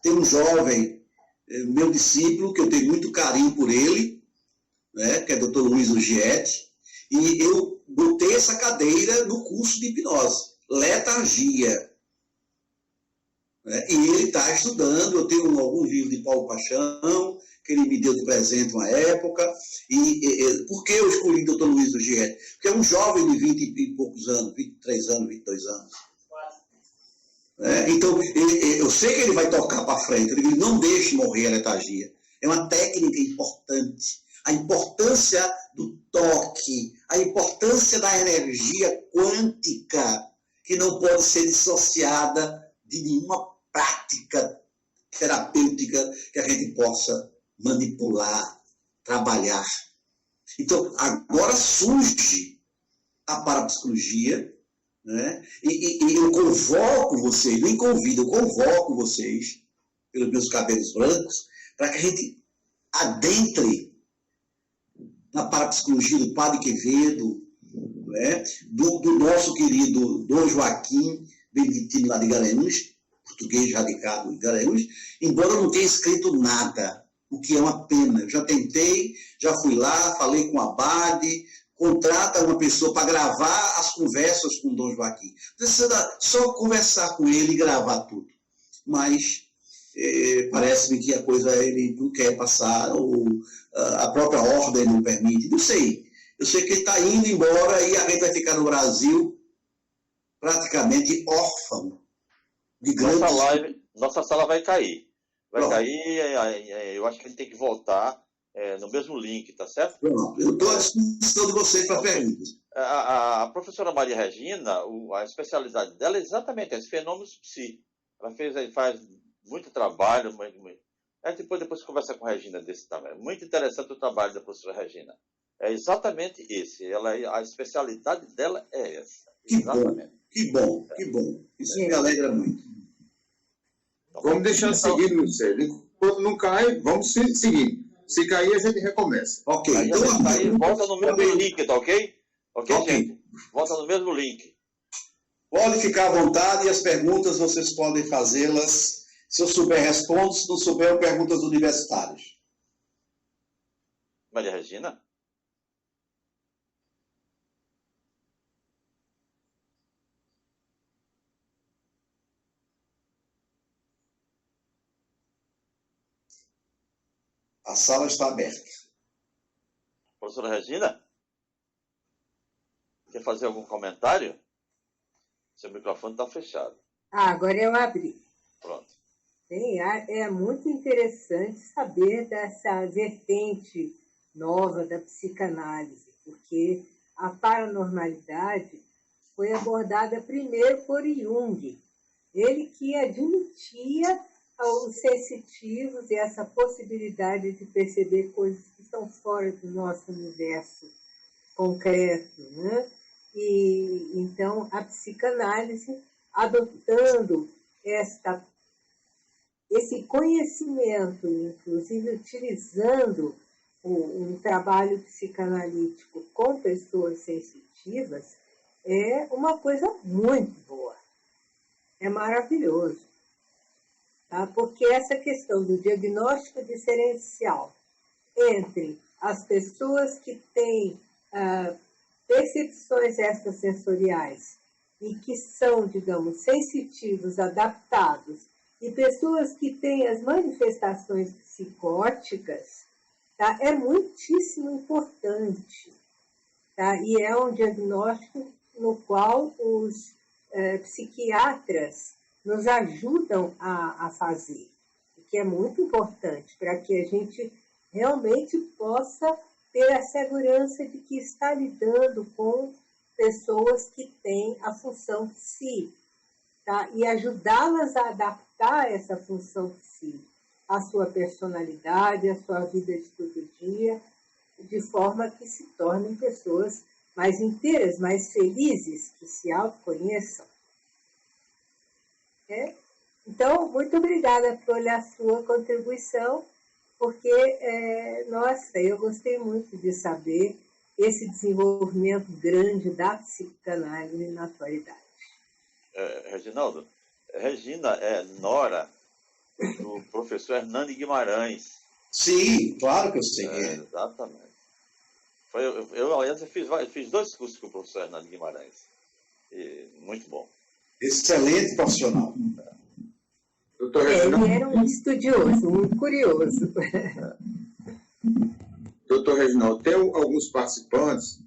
B: tem um jovem, meu discípulo, que eu tenho muito carinho por ele, né, que é o Dr. Luiz Ugietti, e eu botei essa cadeira no curso de hipnose, letargia. E ele está estudando, eu tenho alguns livros de Paulo Paixão, que ele me deu de presente uma época. Por que eu escolhi o Dr. Luiz Ugietti? Porque é um jovem de 20 e poucos anos, 23 anos, 22 anos. Então, eu sei que ele vai tocar para frente, ele não deixe morrer a letargia. É uma técnica importante. A importância do toque, a importância da energia quântica, que não pode ser dissociada de nenhuma prática terapêutica que a gente possa manipular, trabalhar. Então, agora surge a parapsicologia, né? E eu convoco vocês, nem convido, eu convoco vocês, pelos meus cabelos brancos, para que a gente adentre na parapsicologia do Padre Quevedo, né? do nosso querido Dom Joaquim, beneditino lá de Garanhuns, português radicado em Garanhuns, embora eu não tenha escrito nada, o que é uma pena. Eu já tentei, já fui lá, falei com o Abade, contrata uma pessoa para gravar as conversas com o Dom Joaquim. Precisa só conversar com ele e gravar tudo. Mas parece-me que a coisa ele não quer passar, ou a própria ordem não permite, não sei. Eu sei que ele está indo embora e a gente vai ficar no Brasil praticamente órfão de grandes...
A: Nossa sala vai cair. Vai cair, eu acho que a gente tem que voltar no mesmo link, tá certo?
B: Pronto, eu estou à disposição de vocês para perguntas.
A: A professora Maria Regina, a especialidade dela é exatamente esse, fenômenos psi. Ela faz muito trabalho, depois conversa com a Regina desse também. Muito interessante o trabalho da professora Regina. É exatamente esse. A especialidade dela é essa.
B: Que
A: Exatamente.
B: bom, que bom. Isso me alegra muito.
A: Então,
D: Vamos deixar seguir, Lucélio. Enquanto não cai, vamos seguir. Se cair, a gente recomeça.
B: Ok,
A: aí
B: então
A: aí volta no mesmo link, tá ok? Ok,
B: Ok.
A: gente? Volta no mesmo link.
B: pode ficar à vontade e as perguntas vocês podem fazê-las. Se eu souber, respondo. Se não souber, perguntas universitárias.
A: Maria Regina?
B: A sala está aberta.
A: Professora Regina? Quer fazer algum comentário? Seu microfone está fechado.
C: Agora eu abri.
A: Pronto.
C: É muito interessante saber dessa vertente nova da psicanálise, porque a paranormalidade foi abordada primeiro por Jung. Ele que admitia os sensitivos e essa possibilidade de perceber coisas que estão fora do nosso universo concreto, né? E então a psicanálise, adotando esse conhecimento, inclusive utilizando um trabalho psicanalítico com pessoas sensitivas, é uma coisa muito boa. É maravilhoso. Tá? Porque essa questão do diagnóstico diferencial entre as pessoas que têm percepções extrasensoriais e que são, digamos, sensitivos, adaptados, e pessoas que têm as manifestações psicóticas, tá? É muitíssimo importante. Tá? E é um diagnóstico no qual os psiquiatras nos ajudam a fazer, o que é muito importante para que a gente realmente possa ter a segurança de que está lidando com pessoas que têm a função psi, tá? E ajudá-las a adaptar essa função psi à sua personalidade, à sua vida de todo dia, de forma que se tornem pessoas mais inteiras, mais felizes, que se autoconheçam. Então, muito obrigada pela sua contribuição, porque, nossa, eu gostei muito de saber esse desenvolvimento grande da psicanálise na atualidade.
A: Reginaldo, Regina é nora do professor Hernani Guimarães.
B: Sim, claro que eu sei.
A: Exatamente. Aliás, eu fiz 2 cursos com o professor Hernani Guimarães. E, muito bom.
B: Excelente profissional.
C: Ele era um estudioso, um curioso.
D: Doutor Reginaldo, tem alguns participantes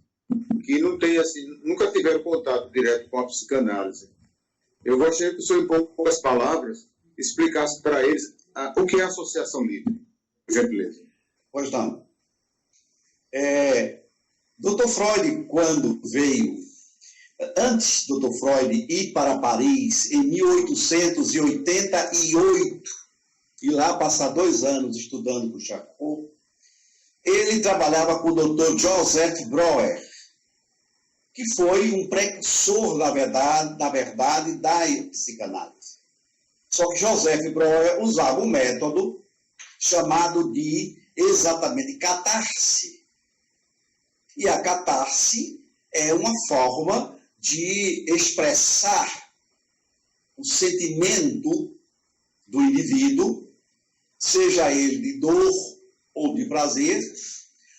D: que não têm, assim, nunca tiveram contato direto com a psicanálise. Eu gostaria que o senhor, em poucas palavras, explicasse para eles o que é a associação livre, por gentileza.
B: Pois não. Dr. Freud, quando veio, antes do Dr. Freud ir para Paris, em 1888, e lá passar 2 anos estudando com Charcot, ele trabalhava com o Dr. Joseph Breuer, que foi um precursor, na verdade, da psicanálise. Só que Joseph Breuer usava um método chamado de, exatamente, catarse. E a catarse é uma forma de expressar o sentimento do indivíduo, seja ele de dor ou de prazer,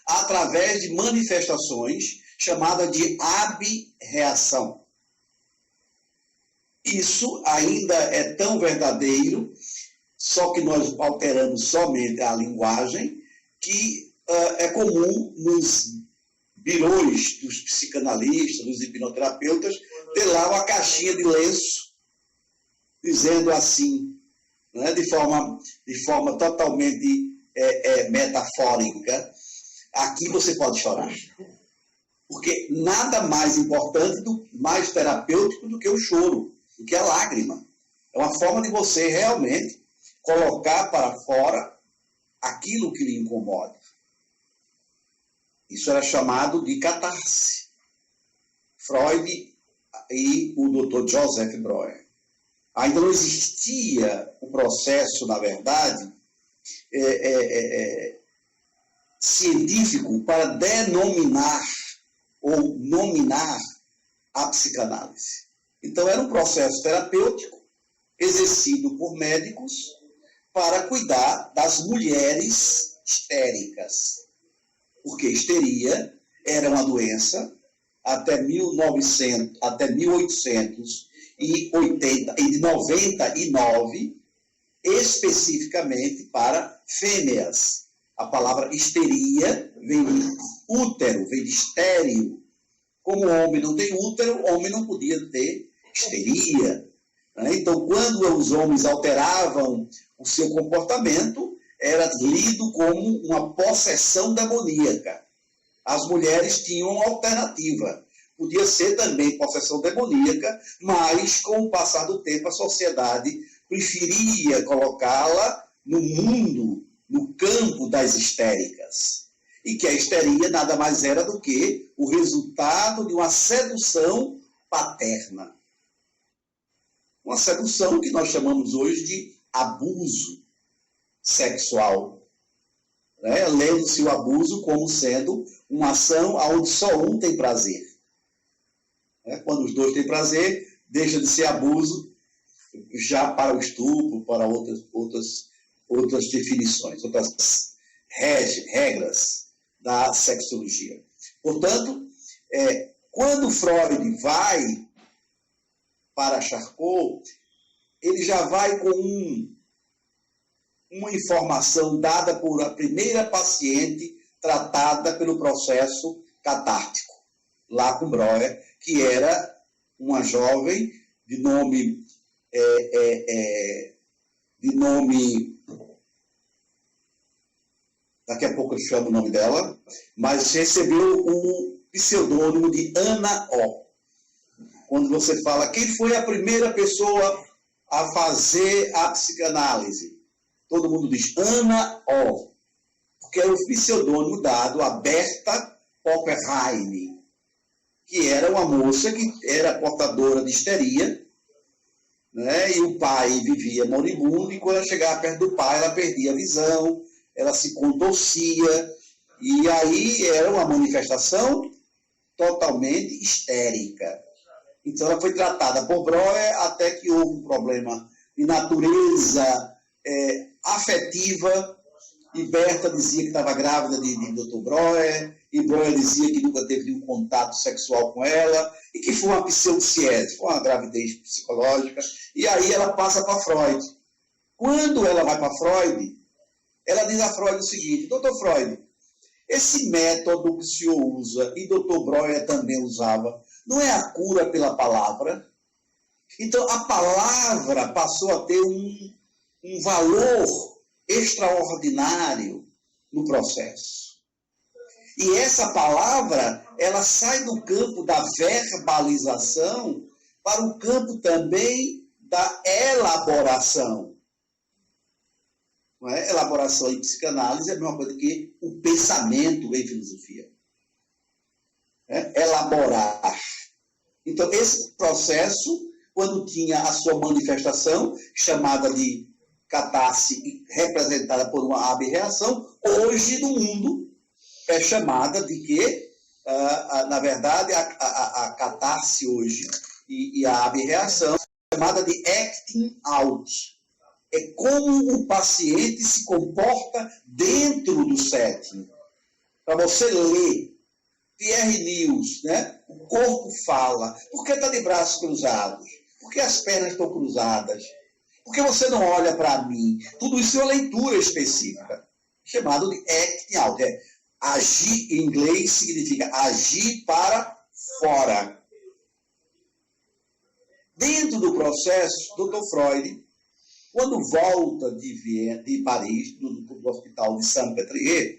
B: através de manifestações chamadas de abreação. Isso ainda é tão verdadeiro, só que nós alteramos somente a linguagem, que é comum nos birôs dos psicanalistas, dos hipnoterapeutas, ter lá uma caixinha de lenço, dizendo assim, né, de forma totalmente metafórica, aqui você pode chorar. Porque nada mais importante, mais terapêutico do que o choro, do que a lágrima. É uma forma de você realmente colocar para fora aquilo que lhe incomoda. Isso era chamado de catarse. Freud e o Dr. Joseph Breuer. Ainda não existia o processo, na verdade, científico para denominar ou nominar a psicanálise. Então, era um processo terapêutico exercido por médicos para cuidar das mulheres histéricas. Porque histeria era uma doença até 1899, especificamente para fêmeas. A palavra histeria vem de útero, vem de estéreo. Como o homem não tem útero, o homem não podia ter histeria. Né? Então, quando os homens alteravam o seu comportamento, era lido como uma possessão demoníaca. As mulheres tinham uma alternativa. Podia ser também possessão demoníaca, mas, com o passar do tempo, a sociedade preferia colocá-la no mundo, no campo das histéricas. E que a histeria nada mais era do que o resultado de uma sedução paterna. Uma sedução que nós chamamos hoje de abuso sexual. Né? Lendo-se o abuso como sendo uma ação onde só um tem prazer. Né? Quando os dois têm prazer, deixa de ser abuso já para o estupro, para outras definições, outras regras da sexologia. Portanto, quando Freud vai para Charcot, ele já vai com uma informação dada por a primeira paciente tratada pelo processo catártico, lá com Breuer, que era uma jovem de nome daqui a pouco eu chamo o nome dela, mas recebeu o pseudônimo de Ana O. Quando você fala quem foi a primeira pessoa a fazer a psicanálise, todo mundo diz Ana O, porque era o pseudônimo dado a Berta Oppenheim, que era uma moça que era portadora de histeria, né? E o pai vivia moribundo, e quando ela chegava perto do pai, ela perdia a visão, ela se contorcia, e aí era uma manifestação totalmente histérica. Então ela foi tratada por Breuer até que houve um problema de natureza afetiva, e Berta dizia que estava grávida de Dr. Breuer, e Breuer dizia que nunca teve nenhum contato sexual com ela, e que foi uma pseudociese, foi uma gravidez psicológica, e aí ela passa para Freud. Quando ela vai para Freud, ela diz a Freud o seguinte: Dr. Freud, esse método que o senhor usa, e Dr. Breuer também usava, não é a cura pela palavra? Então, a palavra passou a ter um valor extraordinário no processo. E essa palavra, ela sai do campo da verbalização para o campo também da elaboração. Não é? Elaboração em psicanálise é a mesma coisa que o pensamento em filosofia. Elaborar. Então, esse processo, quando tinha a sua manifestação, chamada de catarse, representada por uma abreação, hoje no mundo é chamada de que, na verdade, a catarse hoje e a abreação é chamada de acting out. É como o paciente se comporta dentro do setting. Para você ler Pierre News, né? O corpo fala. Por que está de braços cruzados? Por que as pernas estão cruzadas? Por que você não olha para mim? Tudo isso é uma leitura específica, chamado de acting out. Agir em inglês significa agir para fora. Dentro do processo, Dr. Freud, quando volta de Paris, do hospital de Saint-Pétrier,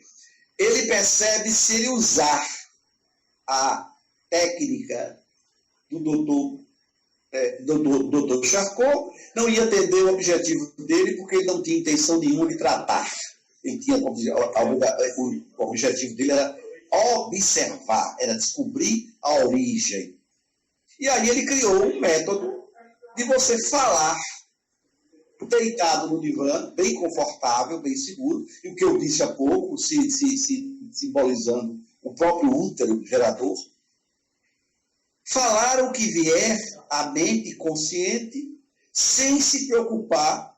B: ele percebe se ele usar a técnica do Dr. Charcot, não ia atender o objetivo dele, porque ele não tinha intenção nenhuma de tratar. Ele tinha, o objetivo dele era observar, era descobrir a origem. E aí ele criou um método de você falar deitado no divã, bem confortável, bem seguro, e o que eu disse há pouco, simbolizando o próprio útero gerador, falar o que vier à mente consciente, sem se preocupar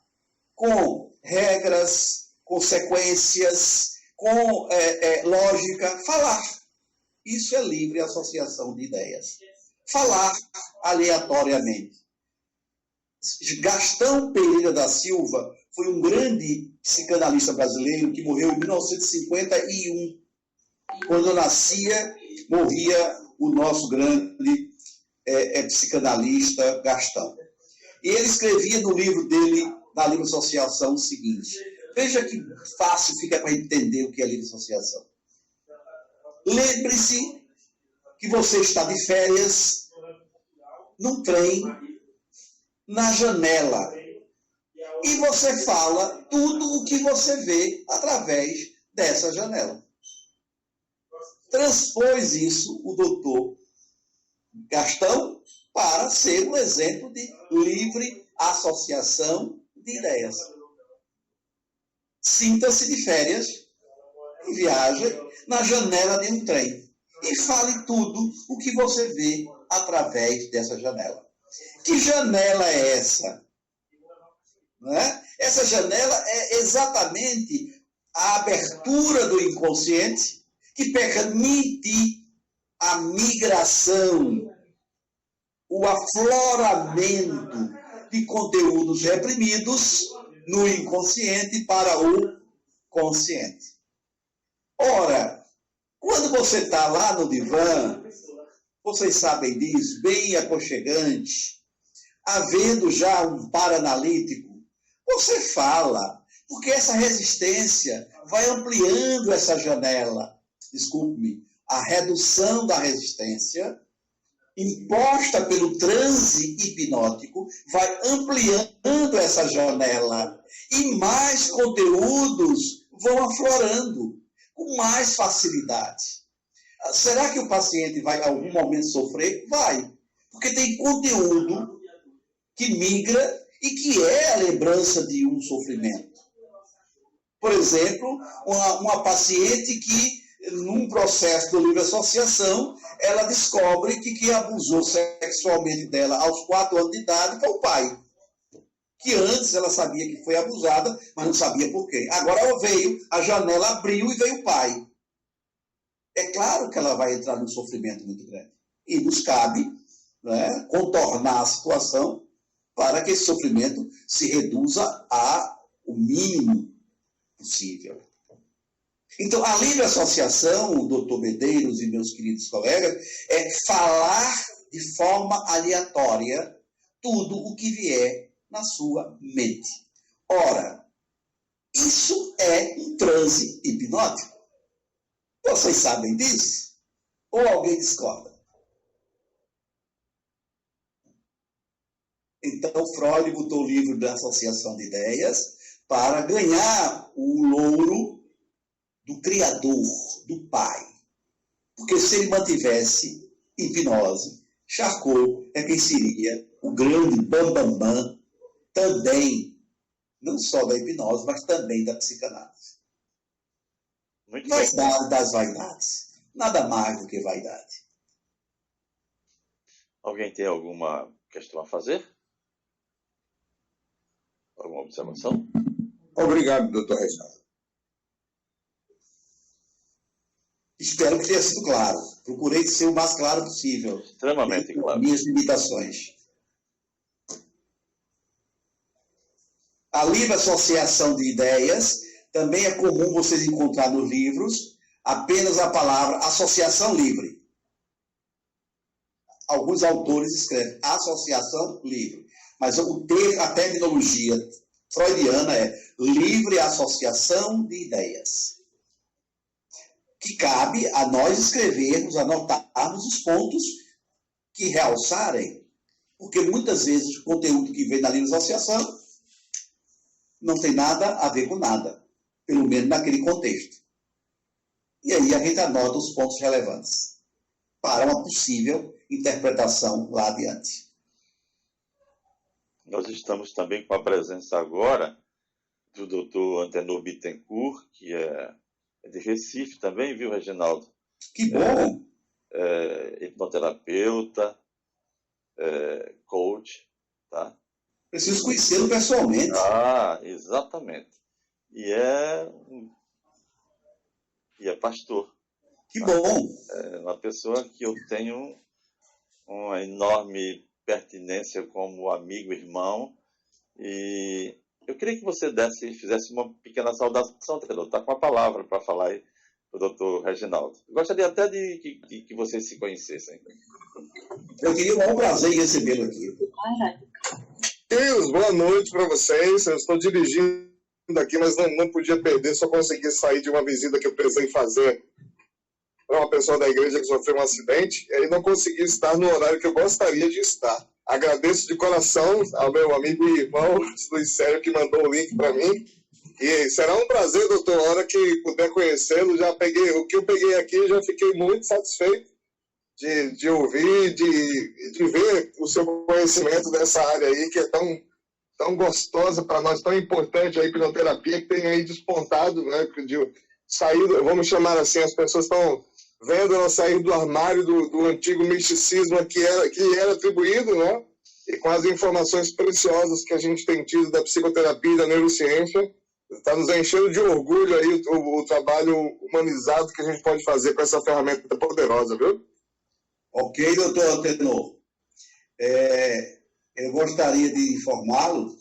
B: com regras, consequências, com lógica. Falar. Isso é livre associação de ideias. Falar aleatoriamente. Gastão Pereira da Silva foi um grande psicanalista brasileiro que morreu em 1951. Quando nascia, morria o nosso grande psicanalista Gastão. E ele escrevia no livro dele, na Livre Associação, o seguinte. Veja que fácil fica para entender o que é livre associação. Lembre-se que você está de férias num trem, na janela, e você fala tudo o que você vê através dessa janela. Transpôs isso o doutor Gastão para ser um exemplo de livre associação de ideias. Sinta-se de férias e viaje na janela de um trem e fale tudo o que você vê através dessa janela. Que janela é essa? Não é? Essa janela é exatamente a abertura do inconsciente que permite a migração, o afloramento de conteúdos reprimidos no inconsciente para o consciente. Ora, quando você está lá no divã, vocês sabem disso, bem aconchegante, havendo já um paranalítico, você fala, porque essa resistência vai ampliando essa janela. Desculpe-me, a redução da resistência imposta pelo transe hipnótico vai ampliando essa janela e mais conteúdos vão aflorando com mais facilidade. Será que o paciente vai em algum momento sofrer? Vai, porque tem conteúdo que migra e que é a lembrança de um sofrimento. Por exemplo, uma paciente que, num processo de livre associação, ela descobre que quem abusou sexualmente dela aos 4 anos de idade foi o pai. Que antes ela sabia que foi abusada, mas não sabia por quê. Agora ela veio, a janela abriu e veio o pai. É claro que ela vai entrar num sofrimento muito grande. E nos cabe, né, contornar a situação para que esse sofrimento se reduza ao mínimo possível. Então, a livre associação, o doutor Medeiros e meus queridos colegas, é falar de forma aleatória tudo o que vier na sua mente. Ora, isso é um transe hipnótico. Vocês sabem disso? Ou alguém discorda? Então, Freud botou o livro da Associação de Ideias para ganhar o louro do Criador, do Pai. Porque se ele mantivesse hipnose, Charcot é quem seria o grande bambambam também, não só da hipnose, mas também da psicanálise. Vaidade das vaidades. Nada mais do que vaidade.
A: Alguém tem alguma questão a fazer? Alguma observação?
D: Obrigado, doutor Reginaldo.
B: Espero que tenha sido claro. Procurei ser o mais claro possível.
A: Extremamente claro.
B: Minhas limitações. A livre associação de ideias também é comum vocês encontrar nos livros apenas a palavra associação livre. Alguns autores escrevem associação livre. Mas a terminologia freudiana é livre associação de ideias. Que cabe a nós escrevermos, anotarmos os pontos que realçarem. Porque muitas vezes o conteúdo que vem na livre associação não tem nada a ver com nada. Pelo menos naquele contexto. E aí a gente anota os pontos relevantes para uma possível interpretação lá adiante.
A: Nós estamos também com a presença agora do Dr. Antenor Bittencourt, que é de Recife também, viu, Reginaldo?
B: Que bom!
A: Hipnoterapeuta, coach, tá?
B: Preciso conhecê-lo pessoalmente.
A: Ah, exatamente. E é pastor.
B: Que bom!
A: É uma pessoa que eu tenho uma enorme pertinência como amigo, irmão, e eu queria que você fizesse uma pequena saudação, Antenor. Está com a palavra para falar aí para o doutor Reginaldo. Eu gostaria até de que vocês se conhecessem.
B: Eu queria um prazer em recebê-lo aqui.
G: Deus, boa noite para vocês. Eu estou dirigindo aqui, mas não podia perder, só consegui sair de uma visita que eu precisei fazer para uma pessoa da igreja que sofreu um acidente, e aí não consegui estar no horário que eu gostaria de estar. Agradeço de coração ao meu amigo e irmão Luiz Sérgio, que mandou o link para mim, e será um prazer, doutor, a hora que puder conhecê-lo. Já peguei o que eu peguei aqui, já fiquei muito satisfeito de ouvir, de ver o seu conhecimento dessa área aí, que é tão gostosa para nós, tão importante a hipnoterapia, que tem aí despontado, né, vamos chamar assim, as pessoas estão vendo ela sair do armário do antigo misticismo que era atribuído, né, e com as informações preciosas que a gente tem tido da psicoterapia e da neurociência, está nos enchendo de orgulho aí o trabalho humanizado que a gente pode fazer com essa ferramenta poderosa, viu?
B: Ok, doutor Antenor. Eu gostaria de informá-lo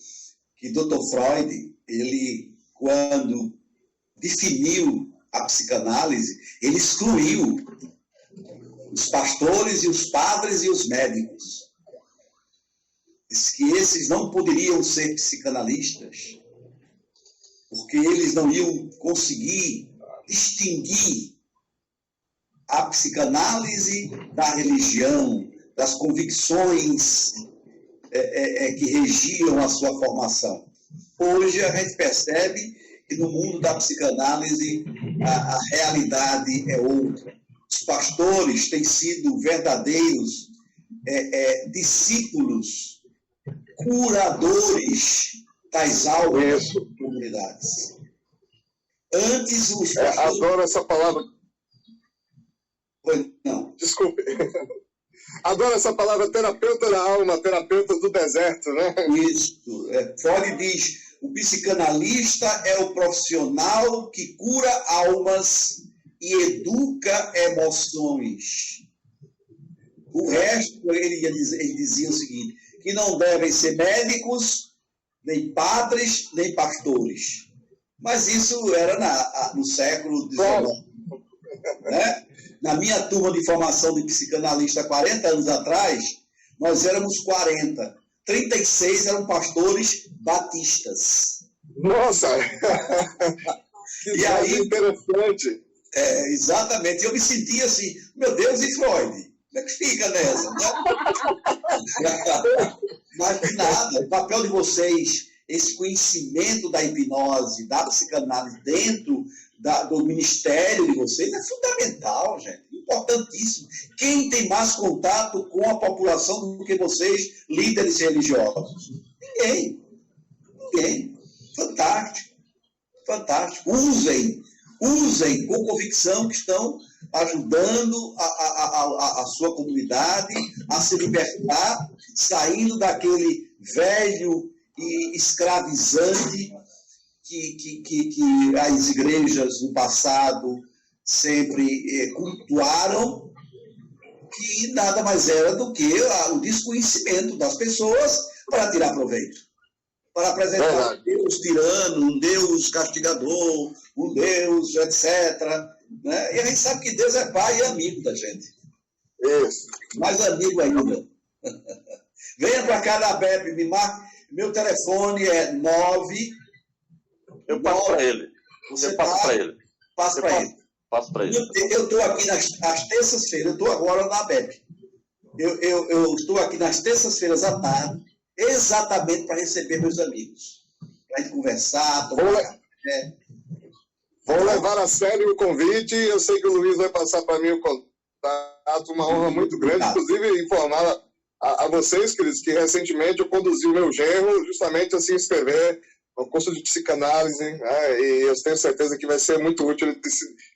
B: que Dr. Freud, ele, quando definiu a psicanálise, ele excluiu os pastores e os padres e os médicos. Disse que esses não poderiam ser psicanalistas, porque eles não iam conseguir distinguir a psicanálise da religião, das convicções que regiam a sua formação. Hoje a gente percebe que no mundo da psicanálise a realidade é outra. Os pastores têm sido verdadeiros discípulos, curadores das almas das comunidades. Antes os pastores...
G: Adoro essa palavra.
B: Não.
G: Desculpe. Adoro essa palavra, terapeuta da alma, terapeuta do deserto, né?
B: Isso. Freud diz, o psicanalista é o profissional que cura almas e educa emoções. O resto, ele dizia o seguinte, que não devem ser médicos, nem padres, nem pastores. Mas isso era no século XIX. Né? Na minha turma de formação de psicanalista, 40 anos atrás, nós éramos 40. 36 eram pastores batistas.
G: Nossa!
B: E aí,
G: interessante.
B: Exatamente. Eu me sentia assim, meu Deus, e Freud? Como é que fica nessa? Mas que nada, o papel de vocês, esse conhecimento da hipnose, da psicanálise dentro do ministério de vocês é fundamental, gente, importantíssimo. Quem tem mais contato com a população do que vocês, líderes religiosos? Ninguém. Fantástico. Usem com convicção que estão ajudando a sua comunidade a se libertar, saindo daquele velho e escravizante que as igrejas no passado sempre cultuaram, que nada mais era do que o desconhecimento das pessoas para tirar proveito, para apresentar um Deus tirano, um Deus castigador, um Deus, etc. Né? E a gente sabe que Deus é pai e amigo da gente.
G: Isso.
B: Mais amigo ainda. Venha para cá da BEP, me marque. Meu telefone é 9...
A: Eu passo para ele.
B: Você passa para ele.
A: Passo para ele.
B: Eu estou aqui às terças-feiras, eu estou agora na BEP. Eu estou aqui nas terças-feiras à tarde, exatamente para receber meus amigos. Para a gente conversar, tomar café.
G: Vou levar a sério o convite. Eu sei que o Luiz vai passar para mim o contato, uma honra muito grande. Inclusive, informar a vocês, queridos, que recentemente eu conduzi o meu genro justamente a se inscrever no curso de psicanálise, né? E eu tenho certeza que vai ser muito útil. Ele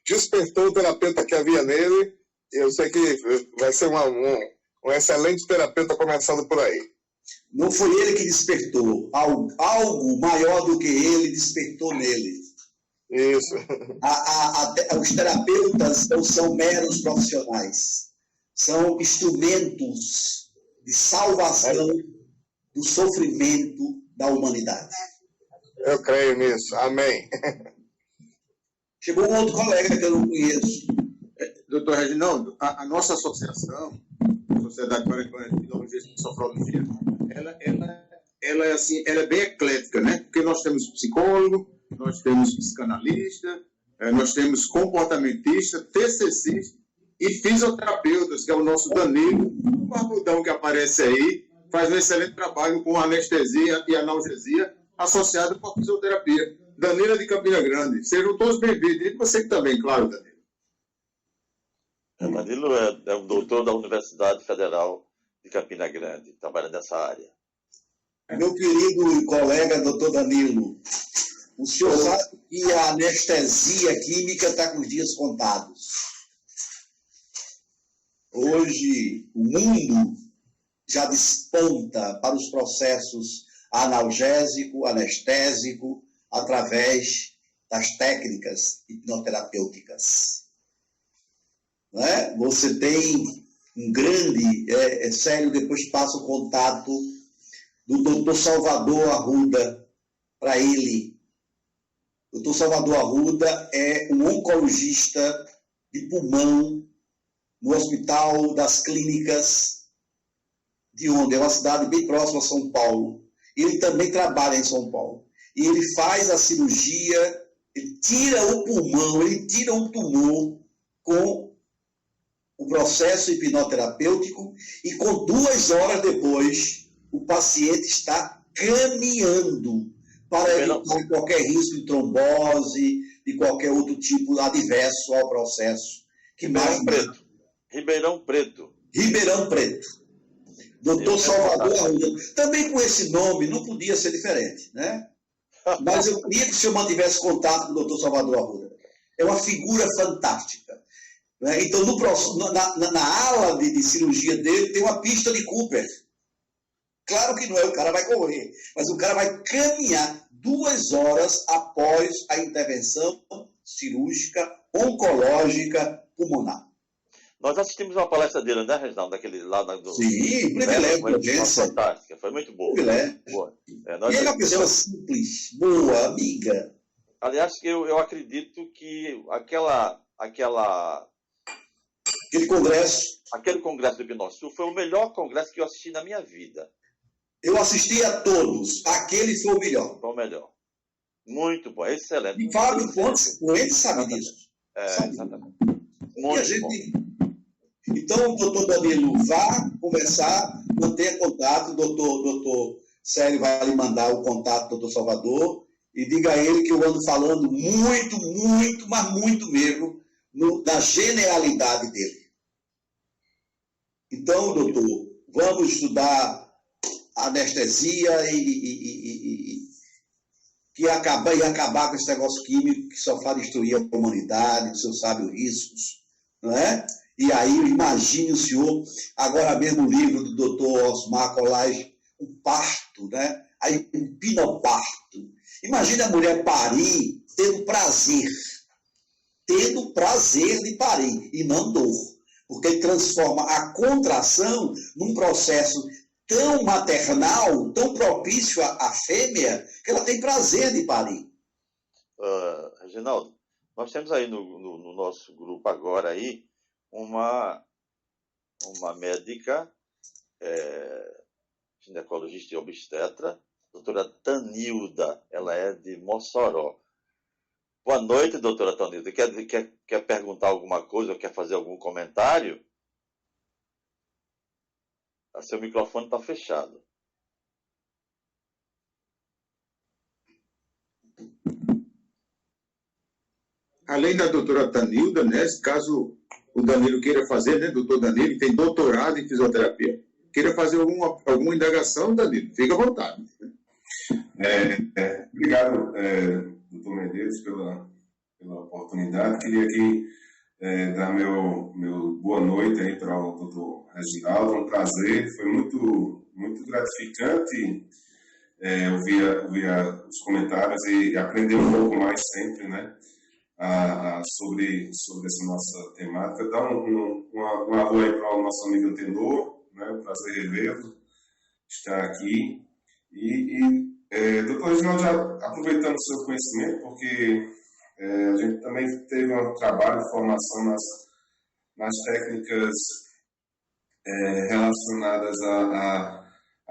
G: despertou o terapeuta que havia nele, e eu sei que vai ser um excelente terapeuta começando por aí.
B: Não foi ele que despertou, algo maior do que ele despertou nele.
G: Isso.
B: Os terapeutas não são meros profissionais, são instrumentos de salvação do sofrimento da humanidade.
G: Eu creio nisso. Amém.
B: Chegou um outro colega que eu não conheço.
D: Doutor Reginaldo, a nossa associação, a Sociedade para a Epidemiologia e Sofrologia, ela é assim, ela é bem eclética, né? Porque nós temos psicólogo, nós temos psicanalista, nós temos comportamentista, TCCista e fisioterapeutas, que é o nosso Danilo, o barbudão que aparece aí, faz um excelente trabalho com anestesia e analgesia associado com a fisioterapia. Danilo é de Campina Grande. Sejam todos bem-vindos. E você que também, claro, Danilo.
A: Danilo é um doutor da Universidade Federal de Campina Grande, trabalha nessa área.
B: Meu querido colega, doutor Danilo, o senhor sabe que a anestesia química está com os dias contados. Hoje, o mundo já desponta para os processos analgésico, anestésico, através das técnicas hipnoterapêuticas. Não é? Você tem um grande, sério, depois passa o contato do Dr. Salvador Arruda para ele. O Dr. Salvador Arruda é um oncologista de pulmão no Hospital das Clínicas de onde? É uma cidade bem próxima a São Paulo. Ele também trabalha em São Paulo. E ele faz a cirurgia, ele tira o pulmão, ele tira um tumor com o processo hipnoterapêutico e com 2 horas depois o paciente está caminhando para evitar qualquer risco de trombose, de qualquer outro tipo adverso ao processo.
A: Ribeirão Preto.
B: Ribeirão Preto. Doutor Salvador Arruda. Também com esse nome não podia ser diferente, né? Mas eu queria que o senhor mantivesse contato com o doutor Salvador Arruda. É uma figura fantástica. Né? Então, na ala de cirurgia dele, tem uma pista de Cooper. Claro que não é, o cara vai correr, mas o cara vai caminhar 2 horas após a intervenção cirúrgica, oncológica, pulmonar.
A: Nós assistimos uma palestra dele, né, Reginaldo? Daquele lá do...
B: Sim, privilégio.
A: Foi fantástica, foi muito boa.
B: Privilégio.
A: Boa.
B: E ele é uma pessoa simples, boa, amiga.
A: Aliás, eu acredito que aquele congresso do Hipnosul foi o melhor congresso que eu assisti na minha vida.
B: Eu assisti a todos. Aquele foi o melhor.
A: Foi o melhor. Muito bom, excelente.
B: E Fábio Pontes, ele sabe disso.
A: Exatamente. Muito bom.
B: Então, o doutor Danilo vá conversar, mantenha contato, o doutor Célio vai lhe mandar o contato do doutor Salvador e diga a ele que eu ando falando muito, muito, mas muito mesmo da genialidade dele. Então, doutor, vamos estudar anestesia e acabar com esse negócio químico que só faz destruir a humanidade, o senhor sabe os riscos, não é? E aí, imagine o senhor, agora mesmo o livro do doutor Osmar Colage, o parto, né? Aí, o pinoparto. Imagine a mulher parir tendo prazer de parir e não dor, porque ele transforma a contração num processo tão maternal, tão propício à fêmea, que ela tem prazer de parir.
A: Reginaldo, nós temos aí no nosso grupo agora aí uma médica, ginecologista e obstetra, doutora Tanilda, ela é de Mossoró. Boa noite, doutora Tanilda. Quer perguntar alguma coisa ou quer fazer algum comentário? Seu microfone está fechado.
D: além da doutora Tanilda, né, caso o Danilo queira fazer, né, doutor Danilo, que tem doutorado em fisioterapia, queira fazer alguma indagação, Danilo, fica à vontade.
H: Obrigado, doutor Medeiros, pela oportunidade. Queria aqui dar meu boa noite aí para o doutor Reginaldo. É um prazer, foi muito, muito gratificante ouvir os comentários e aprender um pouco mais sempre, né, sobre essa nossa temática. Dar um alô aí para o nosso amigo Tenor, né, um prazer revê-lo, estar aqui. Doutor Reginaldo, já aproveitando o seu conhecimento, porque a gente também teve um trabalho de formação nas técnicas relacionadas à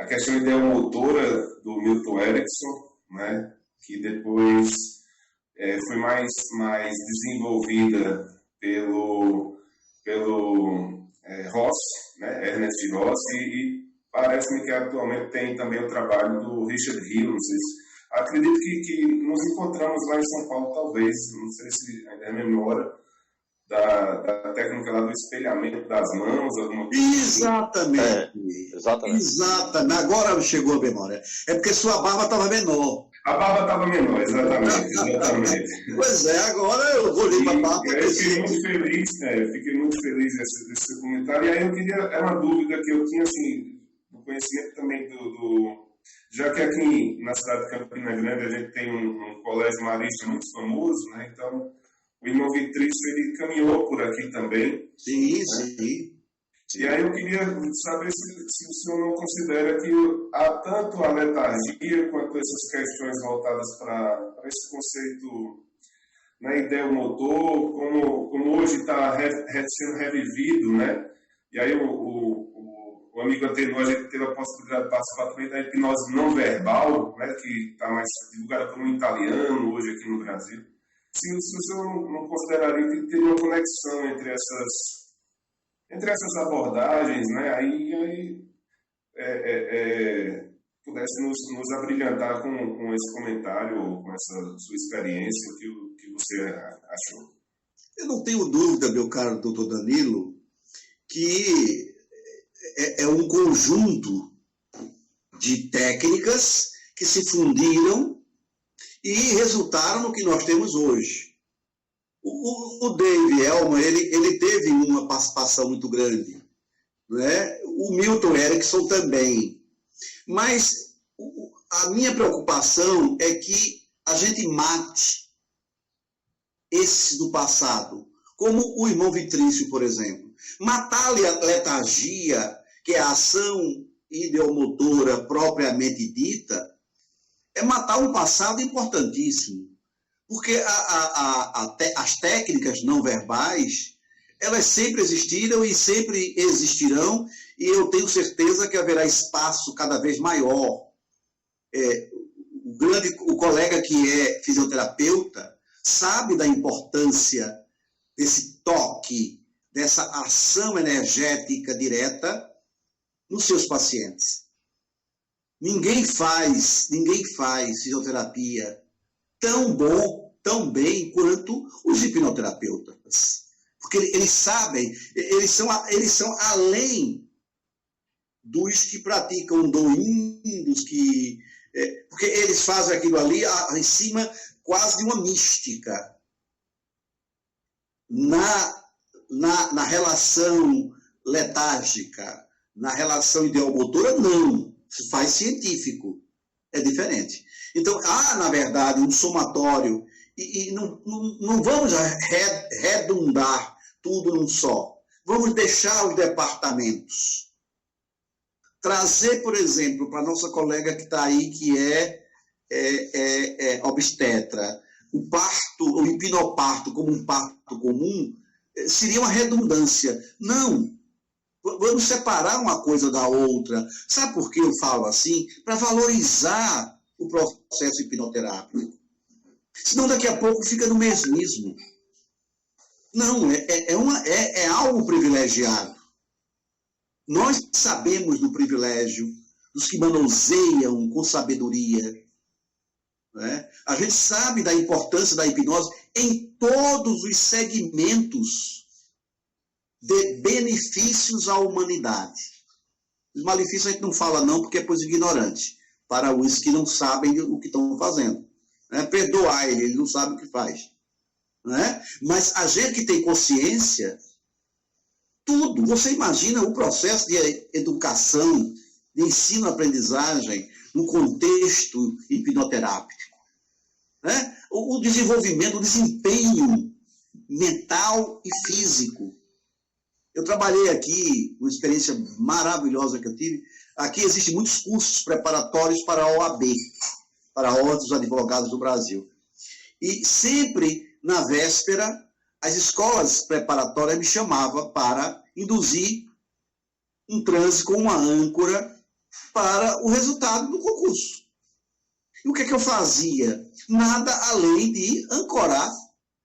H: questão ideomotora do Milton Erickson, né, que depois foi mais desenvolvida pelo Ross, né, Ernest Ross, e parece-me que atualmente tem também o trabalho do Richard Hill. Não sei se, acredito que nos encontramos lá em São Paulo, talvez, não sei se ainda é memória, da técnica lá do espelhamento das mãos, alguma coisa.
B: Exatamente. Exatamente. Agora chegou a memória. É porque sua barba estava menor.
H: A barba estava menor, exatamente.
B: Pois é, agora eu olhei para a barba.
H: Eu fiquei muito feliz desse seu comentário. E aí eu queria, é uma dúvida que eu tinha, assim, do conhecimento também já que aqui na cidade de Campina Grande a gente tem um colégio marista muito famoso, né? Então o irmão Vitrício, ele caminhou por aqui também.
B: Sim,
H: né?
B: sim.
H: E aí eu queria saber se o senhor não considera que há tanto a letargia quanto essas questões voltadas para esse conceito na ideomotor, como hoje está sendo revivido, né? E aí o amigo anterior, a gente teve a possibilidade de participar também da hipnose não verbal, né, que está mais divulgada por um italiano hoje aqui no Brasil. Se o senhor não consideraria que teria uma conexão entre essas abordagens, né, aí pudesse nos abrilhantar com esse comentário, com essa sua experiência, o que você achou?
B: Eu não tenho dúvida, meu caro doutor Danilo, que é um conjunto de técnicas que se fundiram e resultaram no que nós temos hoje. O Dave Elman, ele teve uma participação muito grande, né? O Milton Erickson também. Mas a minha preocupação é que a gente mate esses do passado, como o irmão Vitrício, por exemplo. Matar a letargia, que é a ação ideomotora propriamente dita, é matar um passado importantíssimo. Porque as técnicas não verbais, elas sempre existiram e sempre existirão, e eu tenho certeza que haverá espaço cada vez maior. O colega que é fisioterapeuta sabe da importância desse toque, dessa ação energética direta nos seus pacientes. Ninguém faz fisioterapia tão bem quanto os hipnoterapeutas. Porque eles sabem, eles são além dos que praticam doin, porque eles fazem aquilo ali em cima quase de uma mística. Na relação letárgica, na relação ideomotora, não. Se faz científico. É diferente. Então, na verdade, um somatório, e não vamos redundar tudo num só. Vamos deixar os departamentos. Trazer, por exemplo, para a nossa colega que está aí, que é obstetra, o hipnoparto como um parto comum, seria uma redundância. Não. Vamos separar uma coisa da outra. Sabe por que eu falo assim? Para valorizar o processo hipnoterápico. Senão daqui a pouco fica no mesmismo. Não, é algo privilegiado. Nós sabemos do privilégio dos que manuseiam com sabedoria né? A gente sabe da importância da hipnose em todos os segmentos de benefícios à humanidade. Os malefícios a gente não fala não, porque é para os ignorantes, para os que não sabem o que estão fazendo. Né? Perdoar ele não sabe o que faz. Né? Mas a gente que tem consciência, tudo, você imagina o processo de educação, de ensino-aprendizagem, no contexto hipnoterápico. Né? O desenvolvimento, o desempenho mental e físico. Eu trabalhei aqui, uma experiência maravilhosa que eu tive. Aqui existem muitos cursos preparatórios para a OAB, para a Ordem dos Advogados do Brasil. E sempre, na véspera, as escolas preparatórias me chamavam para induzir um transe com uma âncora para o resultado do concurso. E o que é que eu fazia? Nada além de ancorar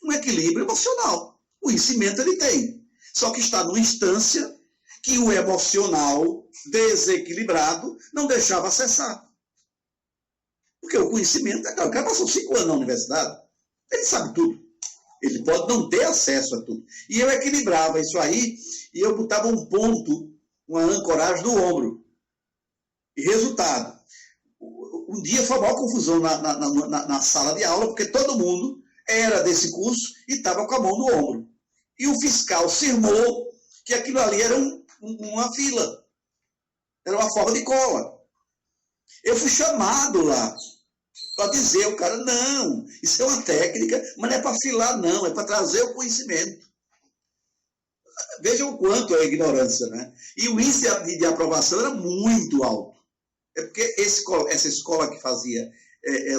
B: um equilíbrio emocional. O conhecimento ele tem. Só que está numa instância que o emocional desequilibrado não deixava acessar. Porque o conhecimento, o cara passou 5 anos na universidade, ele sabe tudo. Ele pode não ter acesso a tudo. E eu equilibrava isso aí, e eu botava um ponto, uma ancoragem no ombro. E resultado, um dia foi uma maior confusão na sala de aula, porque todo mundo era desse curso e estava com a mão no ombro. E o fiscal afirmou que aquilo ali era uma fila. Era uma forma de cola. Eu fui chamado lá para dizer, o cara, não, isso é uma técnica, mas não é para filar, não, é para trazer o conhecimento. Vejam o quanto é a ignorância, né? E o índice de aprovação era muito alto. É porque essa escola que fazia,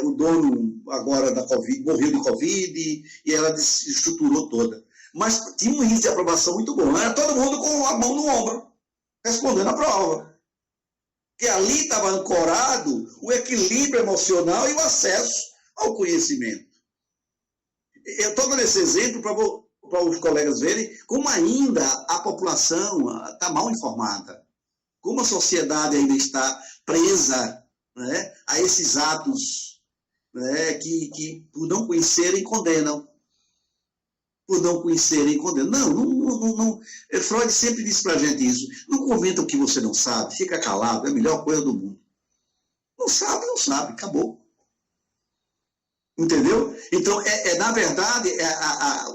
B: o dono agora da Covid, morreu de Covid, e ela se estruturou toda. Mas tinha um índice de aprovação muito bom. Era todo mundo com a mão no ombro, respondendo a prova. Porque ali estava ancorado o equilíbrio emocional e o acesso ao conhecimento. Eu estou dando esse exemplo para os colegas verem como ainda a população está mal informada. Como a sociedade ainda está presa, né, a esses atos, né, que por não conhecerem condenam. Por não conhecerem condenam. Não. Freud sempre disse para a gente isso. Não comenta o que você não sabe, fica calado, é a melhor coisa do mundo. Não sabe, acabou. Entendeu? Então, na verdade,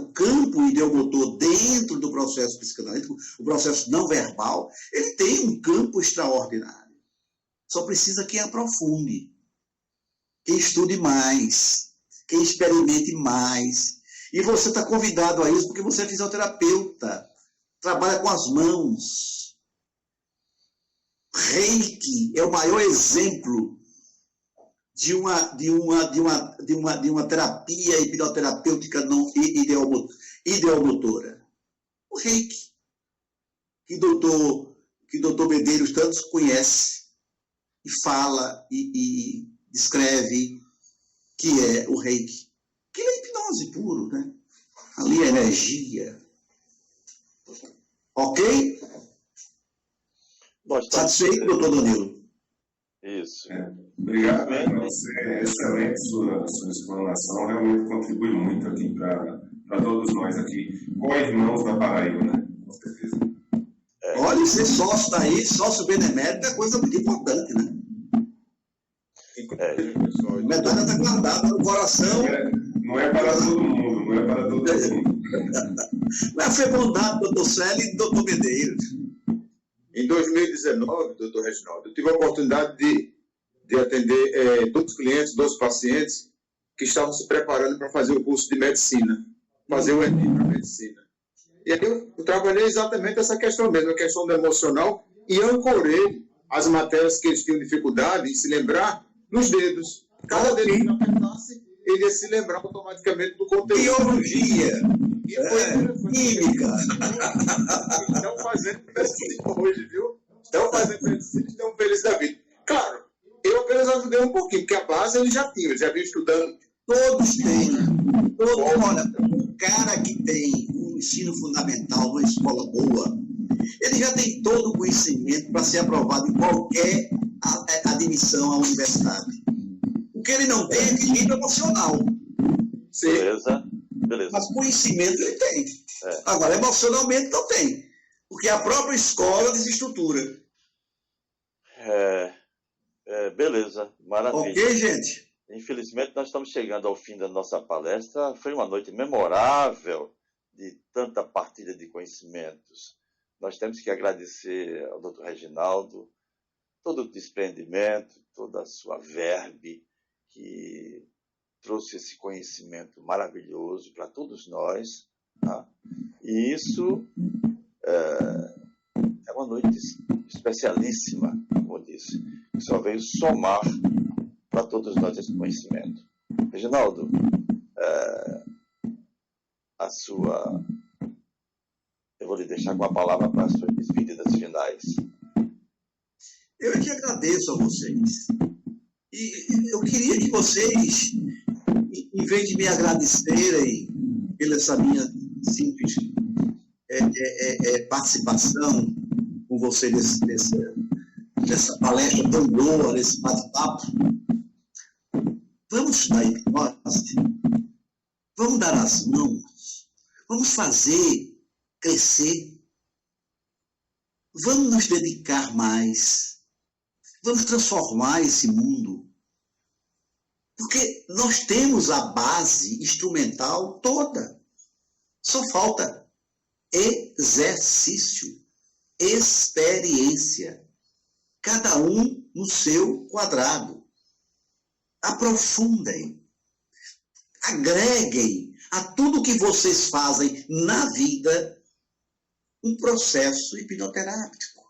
B: o campo ideomotor dentro do processo psicanalítico, o processo não verbal, ele tem um campo extraordinário. Só precisa quem aprofunde, quem estude mais, quem experimente mais. E você está convidado a isso porque você é fisioterapeuta, trabalha com as mãos. Reiki é o maior exemplo de uma terapia hipnoterapêutica não ideomotora. O Reiki, que doutor Medeiros tantos conhece, e fala e descreve, que é o Reiki. Que é hipnose puro, né? Ali é energia. Ok? Satisfeito, doutor Danilo?
A: Isso.
H: Obrigado. Você, excelente sua explanação, realmente contribui muito aqui para todos nós aqui, co-irmãos da Paraíba, né? Com certeza.
B: Olha, ser sócio daí, sócio benemérito é coisa muito importante, né? Medalha está guardada no coração.
H: Não é para todo mundo, não é para todo mundo.
B: Mas foi bondade, doutor Célio e doutor Medeiros.
D: Em 2019, doutor Reginaldo, eu tive a oportunidade de atender 2 clientes, 2 pacientes que estavam se preparando para fazer o curso de medicina, fazer o ENI para medicina. E aí eu trabalhei exatamente essa questão mesmo, a questão do emocional, e ancorei as matérias que eles tinham dificuldade em se lembrar nos dedos. Cada dedo que apertasse, ele ia se lembrar automaticamente do conteúdo.
B: Biologia, química.
D: Estão fazendo medicina hoje, viu? Estão fazendo medicina e estão felizes da vida. Claro, eu apenas ajudei um pouquinho, porque a base eles já tinham, já vinham estudando.
B: Todos têm. Olha, um cara que tem um ensino fundamental, uma escola boa, ele já tem todo o conhecimento para ser aprovado em qualquer admissão à universidade. O que ele não tem é equilíbrio emocional. Sim.
A: Beleza.
B: Mas conhecimento ele tem. Agora, emocionalmente não tem. Porque a própria escola desestrutura.
A: Beleza, maravilha.
B: Ok, gente?
A: Infelizmente, nós estamos chegando ao fim da nossa palestra. Foi uma noite memorável de tanta partilha de conhecimentos. Nós temos que agradecer ao Dr. Reginaldo todo o desprendimento, toda a sua verve, que trouxe esse conhecimento maravilhoso para todos nós. Tá? E isso é uma noite especialíssima, como eu disse, que só veio somar para todos nós esse conhecimento. Reginaldo, eu vou lhe deixar com a palavra para as suas despedidas finais.
B: Eu é que agradeço a vocês. E eu queria que vocês, em vez de me agradecerem pela essa minha simples participação com você nessa palestra tão boa, nesse bate-papo, vamos estudar hipnose, vamos dar as mãos, vamos fazer crescer, vamos nos dedicar mais, vamos transformar esse mundo, porque nós temos a base instrumental toda, só falta exercício, experiência, cada um no seu quadrado. Aprofundem, agreguem a tudo que vocês fazem na vida um processo hipnoterápico.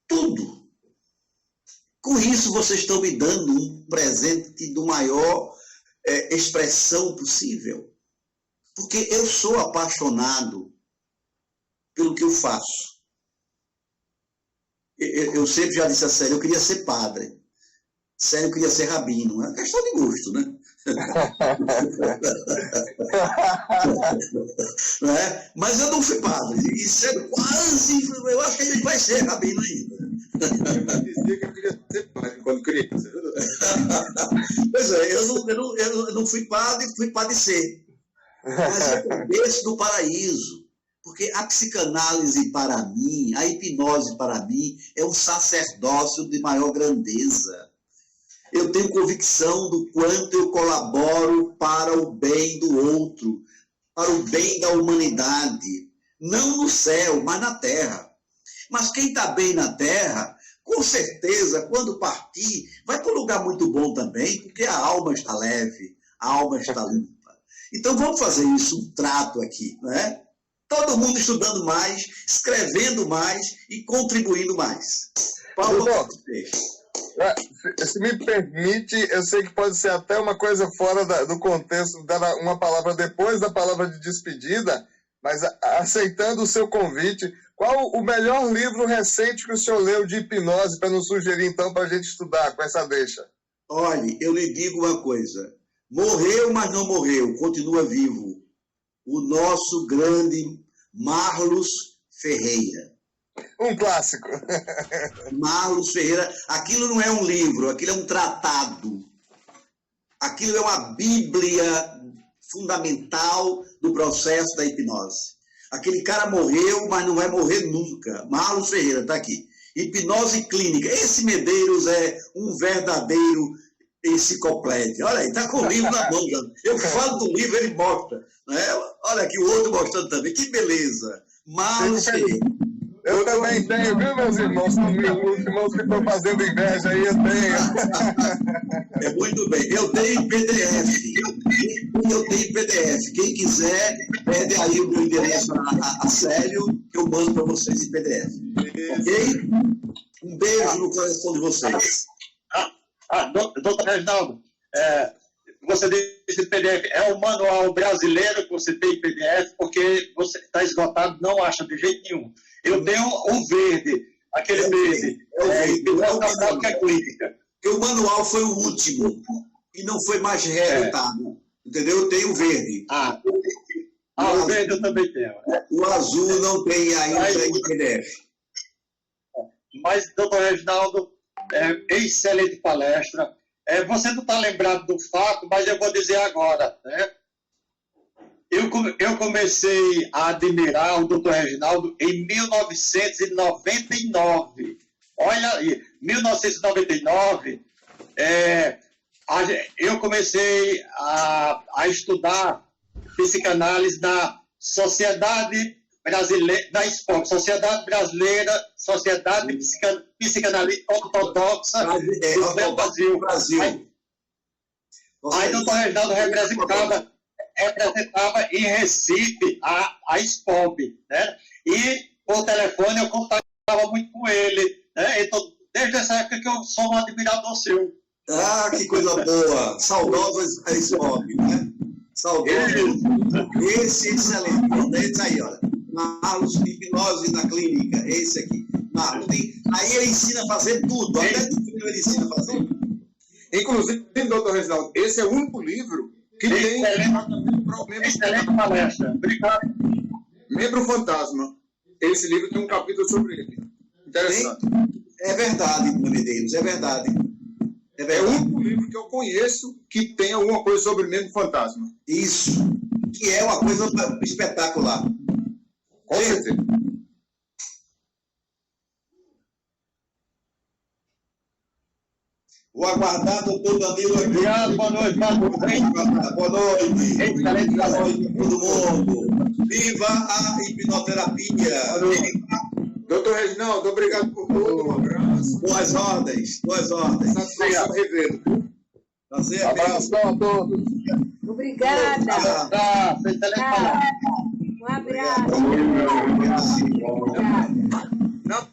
B: Tudo. Com isso, vocês estão me dando um presente do maior expressão possível. Porque eu sou apaixonado pelo que eu faço. Eu sempre já disse a Célia, eu queria ser padre. Célia, eu queria ser rabino. É uma questão de gosto, né? Não é? Mas eu não fui padre. E Célia quase, eu acho que a gente vai ser rabino ainda.
D: Eu dizia que eu queria ser padre quando criança.
B: Pois é, eu não fui padre, fui padecer. Mas é o berço do paraíso. Porque a psicanálise para mim, a hipnose para mim, é um sacerdócio de maior grandeza. Eu tenho convicção do quanto eu colaboro para o bem do outro, para o bem da humanidade. Não no céu, mas na terra. Mas quem está bem na terra, com certeza, quando partir, vai para um lugar muito bom também, porque a alma está leve, a alma está limpa. Então vamos fazer isso, um trato aqui, não é? Todo mundo estudando mais, escrevendo mais e contribuindo mais. Paulo,
G: se me permite, eu sei que pode ser até uma coisa fora do contexto, dar uma palavra depois da palavra de despedida, mas aceitando o seu convite, qual o melhor livro recente que o senhor leu de hipnose para nos sugerir, então, para a gente estudar com essa deixa?
B: Olhe, eu lhe digo uma coisa. Morreu, mas não morreu, continua vivo. O nosso grande Marlos Ferreira.
G: Um clássico.
B: Marlos Ferreira. Aquilo não é um livro, aquilo é um tratado. Aquilo é uma bíblia fundamental do processo da hipnose. Aquele cara morreu, mas não vai morrer nunca. Marlos Ferreira, está aqui. Hipnose clínica. Esse Medeiros é um verdadeiro enciclopédia. Olha aí, está com o livro na mão. Eu falo do livro, ele mostra. Né? Olha aqui, o outro mostrando também. Que beleza. Marlos Ferreira.
G: Eu também tenho, viu, meus irmãos? Os irmãos que estão fazendo inveja aí, eu tenho.
B: É muito bem. Eu tenho em PDF. Quem quiser, pede aí o meu endereço a Célio, que eu mando para vocês em PDF. Ok? Um beijo no coração de vocês.
E: Doutor Reginaldo, você disse PDF, é o manual brasileiro que você tem em PDF, porque você está esgotado, não acha de jeito nenhum. Eu tenho o verde, aquele verde. Que é clínica.
B: Porque o manual foi o último e não foi mais reeditado. Entendeu? Eu tenho o verde.
E: O verde eu também tenho.
B: O azul não tem ainda em PDF.
E: Mas, doutor Reginaldo, excelente palestra. você não está lembrado do fato, mas eu vou dizer agora, né? Eu comecei a admirar o doutor Reginaldo em 1999. Olha aí, 1999, eu comecei a estudar psicanálise na Sociedade Brasileira, da SPOC, Sociedade Brasileira, Sociedade Psicanalítica Ortodoxa do Brasil. Aí o doutor Reginaldo representava em Recife a SPOB, né? E por telefone eu contaktava muito com ele, né? Então, desde essa época que eu sou um admirador seu.
B: Ah, que coisa boa! Saudosa a SPOB, né? Saudosa. Esse excelente. Esse aí, olha. Marlos, hipnose na clínica. Esse aqui. Marlos. Aí ele ensina a fazer tudo. Até tudo ele ensina a fazer.
D: Inclusive, doutor Reginaldo, esse é o único livro que tem problema.
E: Excelente palestra. Obrigado.
D: Membro Fantasma. Esse livro tem um capítulo sobre ele. Interessante.
B: É verdade, Medeiros, é verdade.
D: É o único livro que eu conheço que tem alguma coisa sobre membro fantasma.
B: Isso. Que é uma coisa espetacular.
D: Com certeza.
B: Vou aguardar, doutor Danilo.
E: Obrigado, boa noite, Marcos.
B: Boa noite. Boa noite a todo mundo. Viva a hipnoterapia.
D: Doutor Reginaldo, obrigado por tudo. Um abraço.
B: Boas ordens. Boas ordens.
D: Satisfação revê-lo.
B: Prazer,
G: Abraço a todos.
C: Obrigada.
E: Um
C: Um abraço.
B: Obrigado.
D: Não,